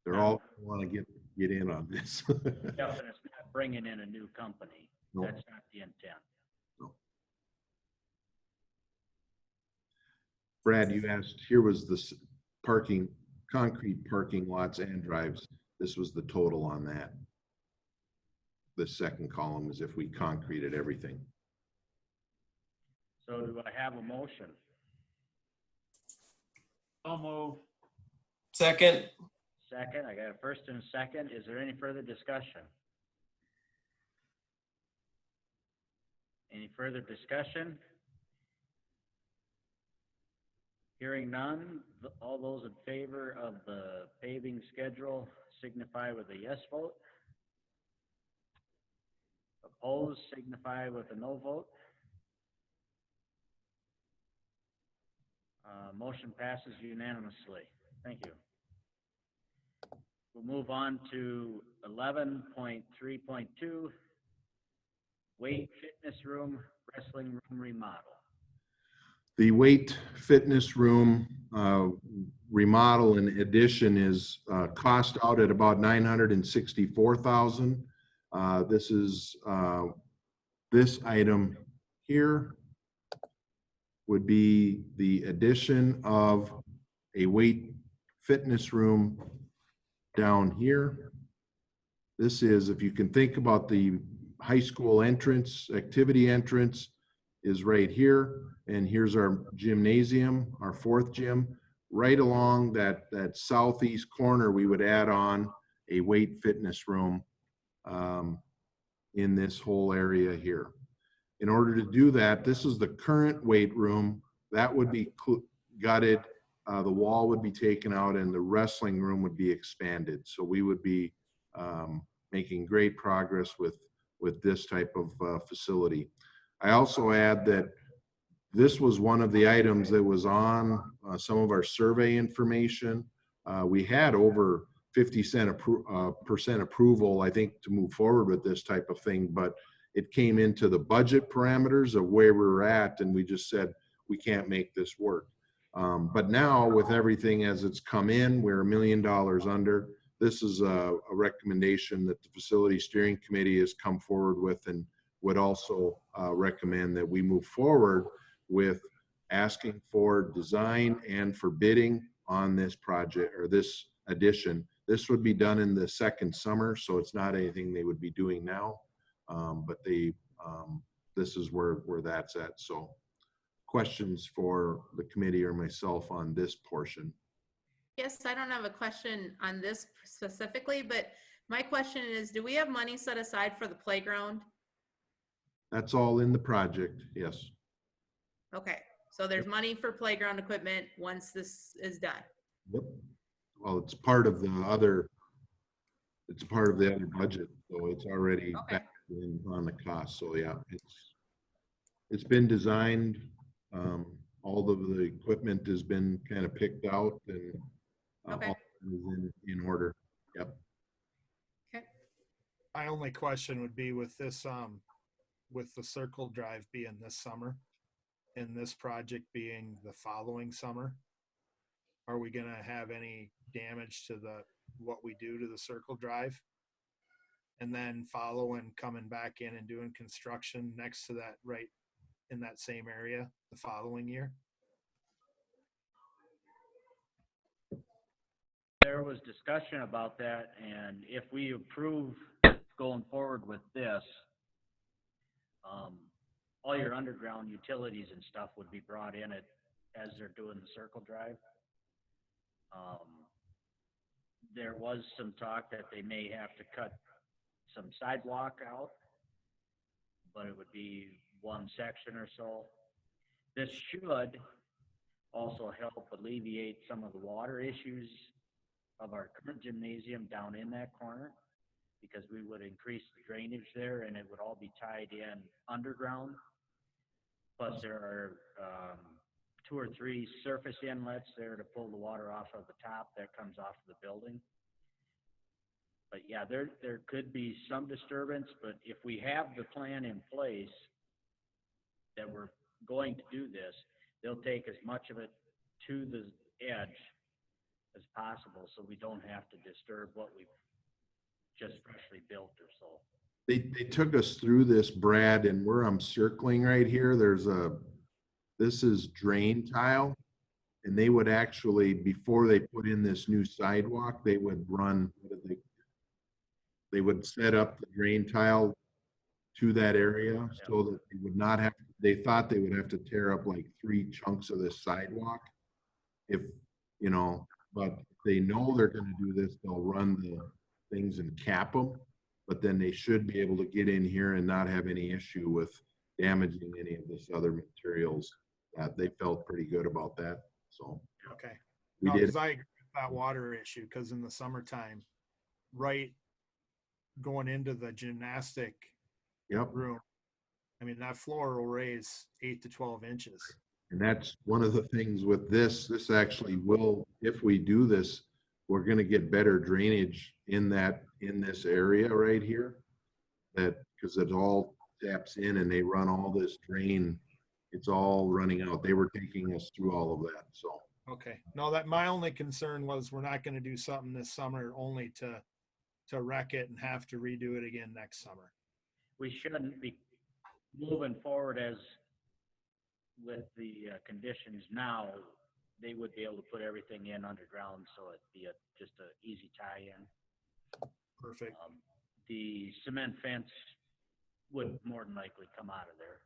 They're all want to get in on this. Yeah, but it's not bringing in a new company. No. That's not the intent. Brad, you asked, here was the parking, concrete parking lots and drives. This was the total on that. The second column is if we concreted everything. So do I have a motion? So move. second, Second, I got a first and a second. Is there any further discussion? Any further discussion? Hearing none, all those in favor of the paving schedule signify with a yes vote. Opposed signify with a no vote. Motion passes unanimously. Thank you. We'll move on to 11.3.2, weight fitness room, wrestling room remodel. The weight fitness room remodel and addition is cost out at about $964,000. This is this item here would be the addition of a weight fitness room down here. This is, if you can think about the high school entrance, activity entrance is right here. And here's our gymnasium, our 4th gym. Right along that southeast corner, we would add on a weight fitness room in this whole area here. In order to do that, this is the current weight room. That would be gutted, the wall would be taken out, and the wrestling room would be expanded. So we would be making great progress with this type of facility. I also add that this was one of the items that was on some of our survey information. We had over 50% approval, I think, to move forward with this type of thing, but it came into the budget parameters of where we were at, and we just said, we can't make this work. But now, with everything as it's come in, we're $1 million under. This is a recommendation that the Facility Steering Committee has come forward with, and would also recommend that we move forward with asking for design and for bidding on this project or this addition. This would be done in the second summer, so it's not anything they would be doing now. But this is where that's at. So questions for the committee or myself on this portion? Yes, I don't have a question on this specifically, but my question is, do we have money set aside for the playground? That's all in the project, yes. Okay, so there's money for playground equipment once this is done. Yep. Well, it's part of the other budget, so it's already back in on the cost. So yeah, it's been designed. All of the equipment has been kind of picked out, and all is in order. Yep. Okay. My only question would be with this, with the Circle Drive being this summer and this project being the following summer, are we gonna have any damage to what we do to the Circle Drive? And then coming back in and doing construction next to that, right in that same area the following year? There was discussion about that, and if we approve going forward with this, all your underground utilities and stuff would be brought in as they're doing the Circle Drive. There was some talk that they may have to cut some sidewalk out, but it would be one section or so. This should also help alleviate some of the water issues of our current gymnasium down in that corner, because we would increase the drainage there and it would all be tied in underground. Plus there are 2 or 3 surface inlets there to pull the water off of the top that comes off of the building. But yeah, there could be some disturbance, but if we have the plan in place that we're going to do this, they'll take as much of it to the edge as possible, so we don't have to disturb what we've just freshly built or so. They took us through this, Brad, and where I'm circling right here, this is drain tile, and they would actually, before they put in this new sidewalk, they would run, they would set up the drain tile to that area so that they would not have, they thought they would have to tear up like 3 chunks of this sidewalk. If, but they know they're gonna do this, they'll run the things and cap them, but then they should be able to get in here and not have any issue with damaging any of this other materials. They felt pretty good about that, so. Okay. We No, did. because I agree with that water issue, because in the summertime, right going into the gymnastic room, I mean, that floor will raise 8 to 12 inches. And that's one of the things with this actually will, if we do this, we're gonna get better drainage in this area right here. Because it all taps in and they run all this drain, it's all running out. They were taking us through all of that, so. Okay. No, that my only concern was we're not gonna do something this summer only to wreck it and have to redo it again next summer. We shouldn't be moving forward as with the conditions now. They would be able to put everything in underground, so it'd be just an easy tie-in. Perfect. The cement fence would more than likely come out of there.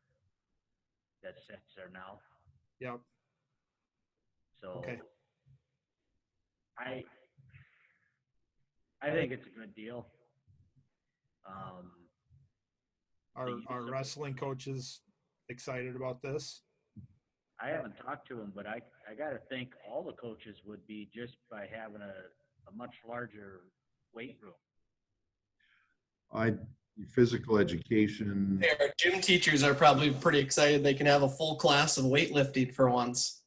That sits there now. Yep. So okay. I think it's a good deal. Are wrestling coaches excited about this? I haven't talked to him, but I gotta think all the coaches would be just by having a much larger weight room. Physical education, Our gym teachers are probably pretty excited they can have a full class of weightlifting for once.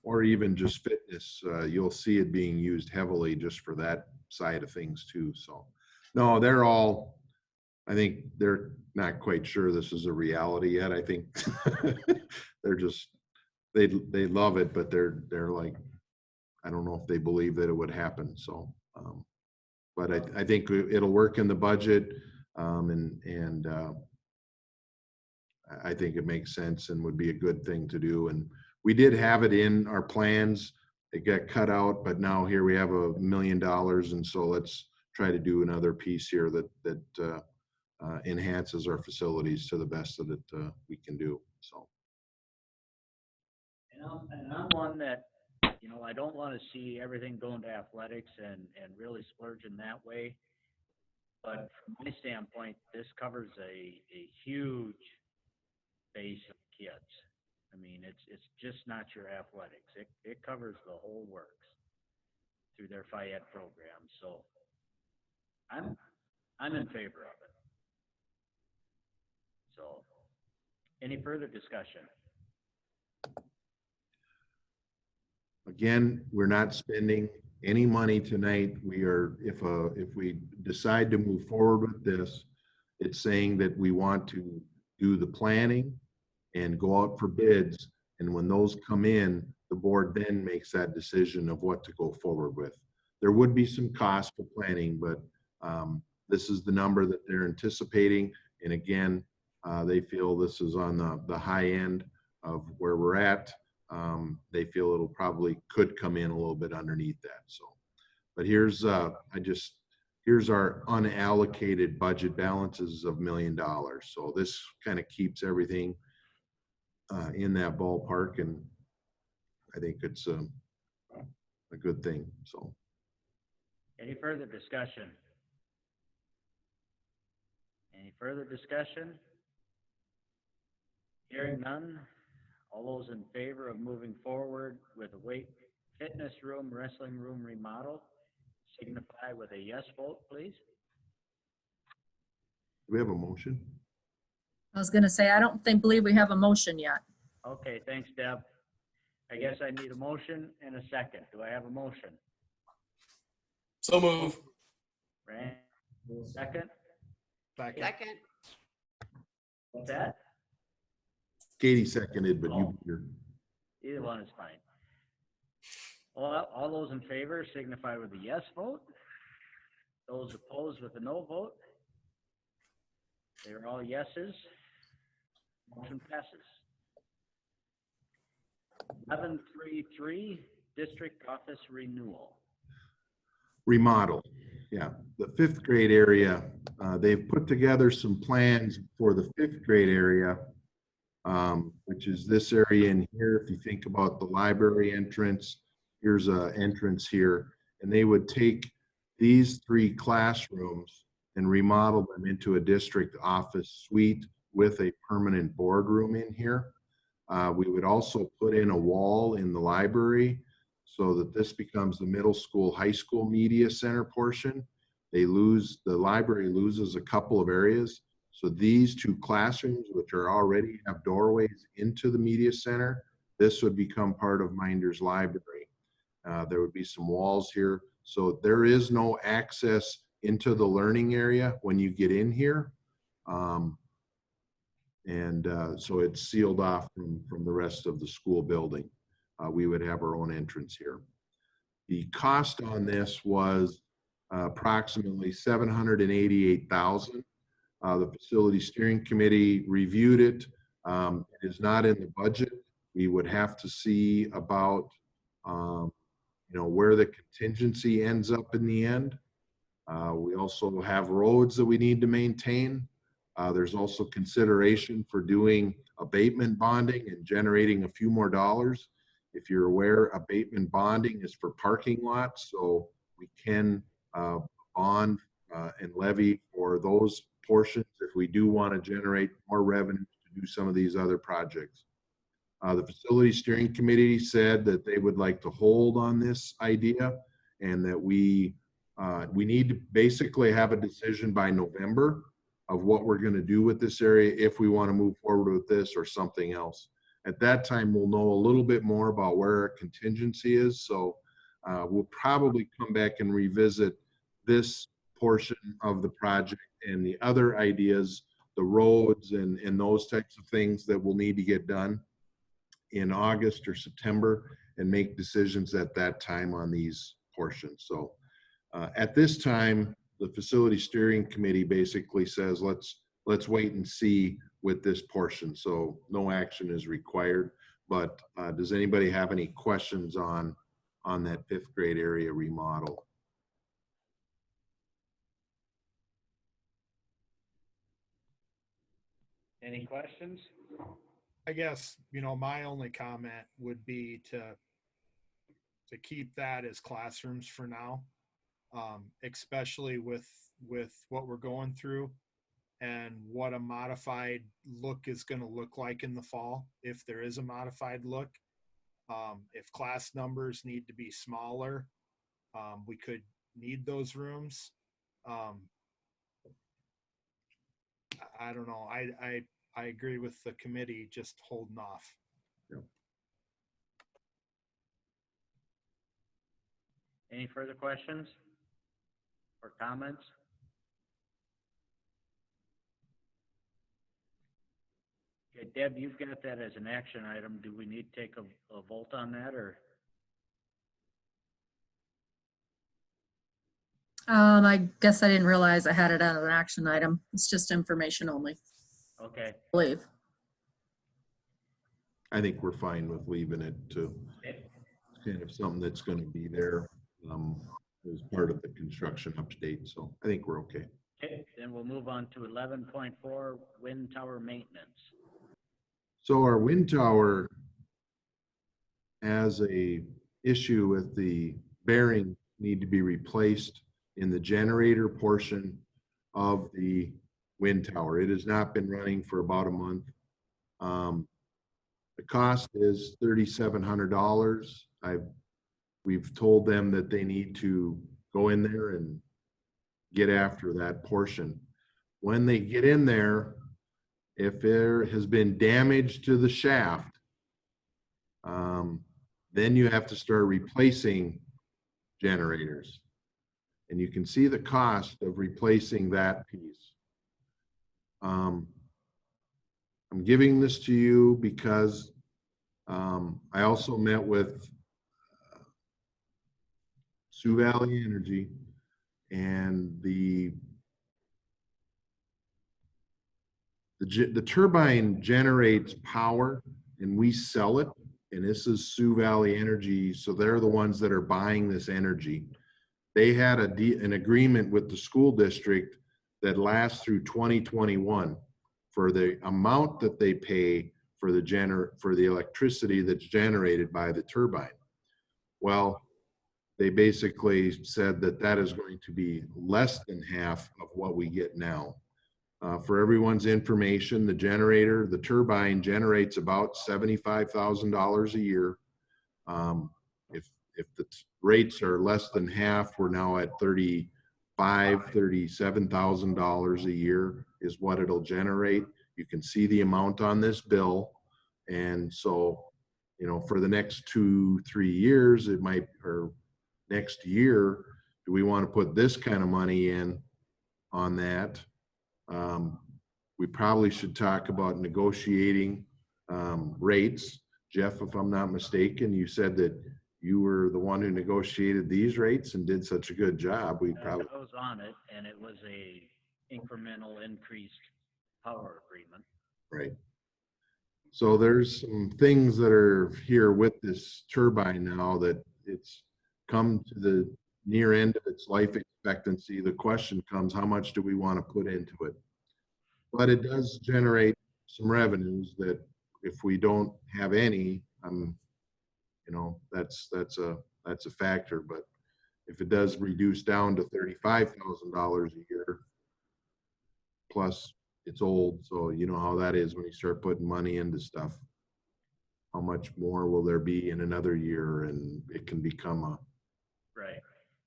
or even just fitness, you'll see it being used heavily just for that side of things too. So, no, they're all, I think they're not quite sure this is a reality yet. I think they're just, they love it, but they're like, I don't know if they believe that it would happen. So, but I think it'll work in the budget, and I think it makes sense and would be a good thing to do. And we did have it in our plans. It got cut out, but now here we have $1 million, and so let's try to do another piece here that enhances our facilities to the best that we can do. So. And I'm one that, you know, I don't want to see everything going to athletics and really splurging that way. But from my standpoint, this covers a huge base of kids. I mean, it's just not your athletics. It covers the whole works through their FIED program. So I'm in favor of it. So, any further discussion? Again, we're not spending any money tonight. We are, if we decide to move forward with this, it's saying that we want to do the planning and go out for bids. And when those come in, the board then makes that decision of what to go forward with. There would be some cost for planning, but this is the number that they're anticipating. And again, they feel this is on the high end of where we're at. They feel it'll probably could come in a little bit underneath that. So, but here's here's our unallocated budget balances of $1 million. So this kind of keeps everything in that ballpark, and I think it's a good thing. So, Any further discussion? Any further discussion? Hearing none. All those in favor of moving forward with a weight fitness room, wrestling room remodel, signify with a yes vote, please. do we have a motion? I was gonna say, I don't believe we have a motion yet. Okay, thanks, Deb. I guess I need a motion and a second. Do I have a motion? So move. Rand, second? Second. What's that? Katie seconded, but you're. Either one is fine. All those in favor signify with a yes vote. Those opposed with a no vote. They're all yeses. Motion passes. 1133, district office renewal. Remodel. Yeah, the 5th grade area, they've put together some plans for the 5th grade area, which is this area in here. If you think about the library entrance, here's an entrance here, and they would take these 3 classrooms and remodel them into a district office suite with a permanent boardroom in here. We would also put in a wall in the library so that this becomes the middle school, high school media center portion. The library loses a couple of areas. So these 2 classrooms, which are already have doorways into the media center, this would become part of Minders Library. There would be some walls here. So there is no access into the learning area when you get in here. So it's sealed off from the rest of the school building. We would have our own entrance here. The cost on this was approximately $788,000. The facility steering committee reviewed it. It is not in the budget. We would have to see about where the contingency ends up in the end. We also have roads that we need to maintain. There's also consideration for doing abatement bonding and generating a few more dollars. If you're aware, abatement bonding is for parking lots, so we can bond and levy for those portions if we do want to generate more revenue to do some of these other projects. The facility steering committee said that they would like to hold on this idea and that we need to basically have a decision by November of what we're going to do with this area, if we want to move forward with this or something else. At that time, we'll know a little bit more about where our contingency is. So we'll probably come back and revisit this portion of the project and the other ideas, the roads and those types of things that will need to get done in August or September, and make decisions at that time on these portions. So at this time, the facility steering committee basically says, let's wait and see with this portion. So no action is required. But does anybody have any questions on that 5th grade area remodel? Any questions? I guess, my only comment would be to keep that as classrooms for now, especially with what we're going through and what a modified look is going to look like in the fall, if there is a modified look. If class numbers need to be smaller, we could need those rooms. I don't know. I agree with the committee just holding off. Yeah. Any further questions or comments? Okay, Deb, you've got that as an action item. Do we need to take a vote on that, or? I guess I didn't realize I had it as an action item. It's just information only, Okay. I believe. I think we're fine with leaving it to kind of something that's going to be there as part of the construction update. So I think we're okay. Okay, then we'll move on to 11.4, wind tower maintenance. So our wind tower has a issue with the bearing need to be replaced in the generator portion of the wind tower. It has not been running for about a month. The cost is $3,700. We've told them that they need to go in there and get after that portion. When they get in there, if there has been damage to the shaft, then you have to start replacing generators. And you can see the cost of replacing that piece. I'm giving this to you because I also met with Sioux Valley Energy, and the turbine generates power and we sell it, and this is Sioux Valley Energy, so they're the ones that are buying this energy. They had an agreement with the school district that lasts through 2021 for the amount that they pay for the electricity that's generated by the turbine. Well, they basically said that that is going to be less than half of what we get now. For everyone's information, the turbine generates about $75,000 a year. If the rates are less than half, we're now at $37,000 a year is what it'll generate. You can see the amount on this bill. And so, for the next 2-3 years, or next year, do we want to put this kind of money in on that? We probably should talk about negotiating rates. Jeff, if I'm not mistaken, you said that you were the one who negotiated these rates and did such a good job. We probably I was on it, and it was a incremental increased power agreement. right. So there's some things that are here with this turbine now that it's come to the near end of its life expectancy. The question comes, how much do we want to put into it? But it does generate some revenues that if we don't have any, that's a factor. But if it does reduce down to $35,000 a year, plus it's old, so you know how that is when you start putting money into stuff. how much more will there be in another year, and it can become a, Right.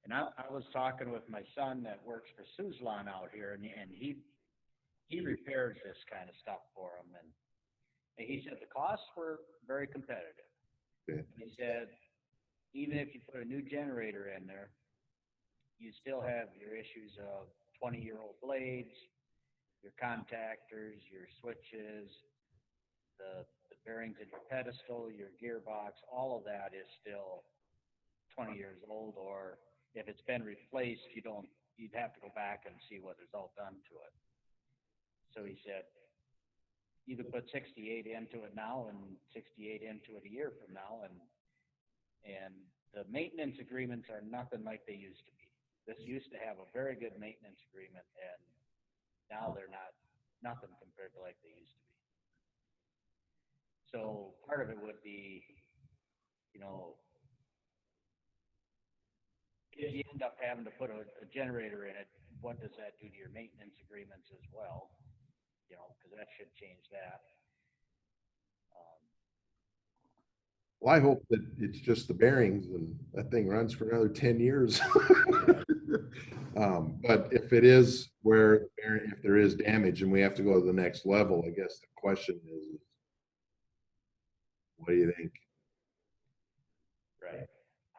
And I was talking with my son that works for Suzlon out here, and he repairs this kind of stuff for him, and he said the costs were very competitive. Okay. He said, even if you put a new generator in there, you still have your issues of 20-year-old blades, your contactors, your switches, the bearings in your pedestal, your gearbox, all of that is still 20 years old, or if it's been replaced, you'd have to go back and see what is all done to it. So he said, you could put 68 into it now and 68 into it a year from now, and the maintenance agreements are nothing like they used to be. This used to have a very good maintenance agreement, and now they're nothing compared to like they used to be. So part of it would be, you know, if you end up having to put a generator in it, what does that do to your maintenance agreements as well? You know, because that should change that. well, I hope that it's just the bearings and that thing runs for another 10 years. But if it is where, if there is damage and we have to go to the next level, I guess the question is, what do you think? Right.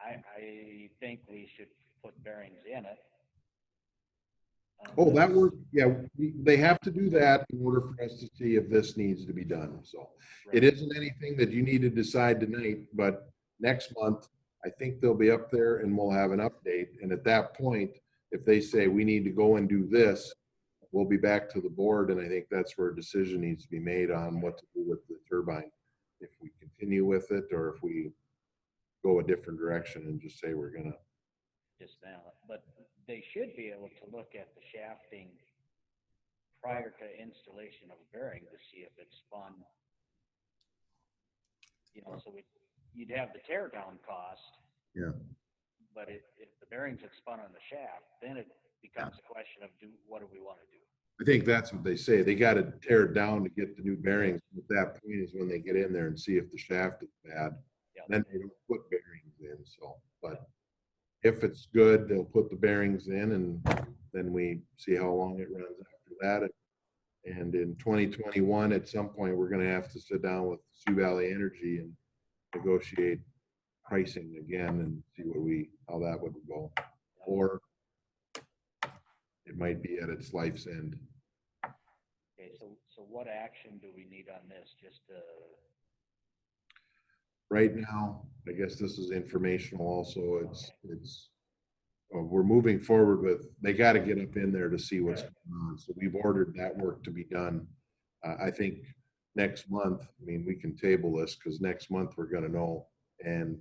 I think we should put bearings in it. Oh, that work, yeah, they have to do that in order for us to see if this needs to be done, so. It isn't anything that you need to decide tonight, but next month, I think they'll be up there and we'll have an update, and at that point, if they say we need to go and do this, we'll be back to the board, and I think that's where a decision needs to be made on what to do with the turbine. If we continue with it, or if we go a different direction and just say we're gonna. Just now, but they should be able to look at the shafting prior to installation of a bearing to see if it's spun. You know, so you'd have the tear down cost. Yeah. But if the bearings had spun on the shaft, then it becomes a question of what do we want to do? I think that's what they say. They got to tear it down to get the new bearings. At that point is when they get in there and see if the shaft is bad. Yeah. Then they don't put bearings in. So, but if it's good, they'll put the bearings in, and then we see how long it runs after that. And in 2021, at some point, we're going to have to sit down with Sioux Valley Energy and negotiate pricing again and see how that would go. Or it might be at its life's end. Okay, so what action do we need on this? Just right now, I guess this is informational also. We're moving forward with, they got to get up in there to see what's going on. So we've ordered that work to be done. I think next month, I mean, we can table this because next month we're going to know. And,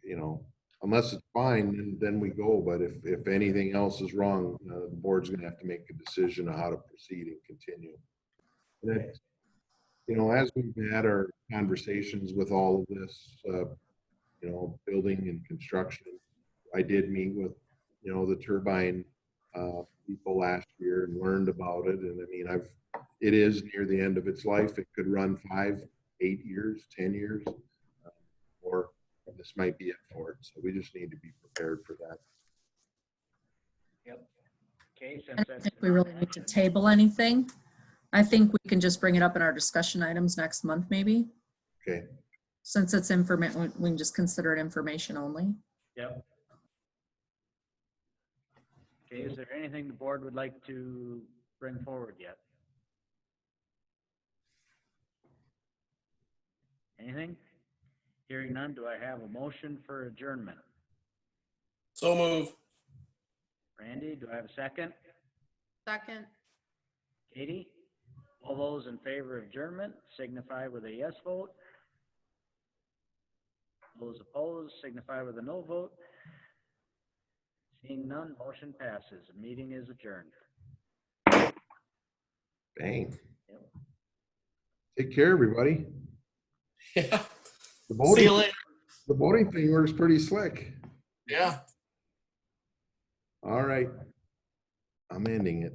you know, unless it's fine, then we go. But if anything else is wrong, the board's going to have to make a decision on how to proceed and continue. And then, you know, as we've had our conversations with all of this, you know, building and construction, I did meet with, you know, the turbine people last year and learned about it. And I mean, it is near the end of its life. It could run 5, 8 years, 10 years, or this might be it for it. So we just need to be prepared for that. Yep. Okay, I don't think we really need to table anything. I think we can just bring it up in our discussion items next month, maybe. Okay. Since it's information, we can just consider it information only. Yep. Okay, is there anything the board would like to bring forward yet? Anything? Hearing none, do I have a motion for adjournment? So move. Randy, do I have a second? Second. Katie? All those in favor of adjournment signify with a yes vote. Those opposed signify with a no vote. Seeing none, motion passes. The meeting is adjourned. Bang. Yep. Take care, everybody. Yeah. The See you later. The voting thing works pretty slick. Yeah. All right. I'm ending it.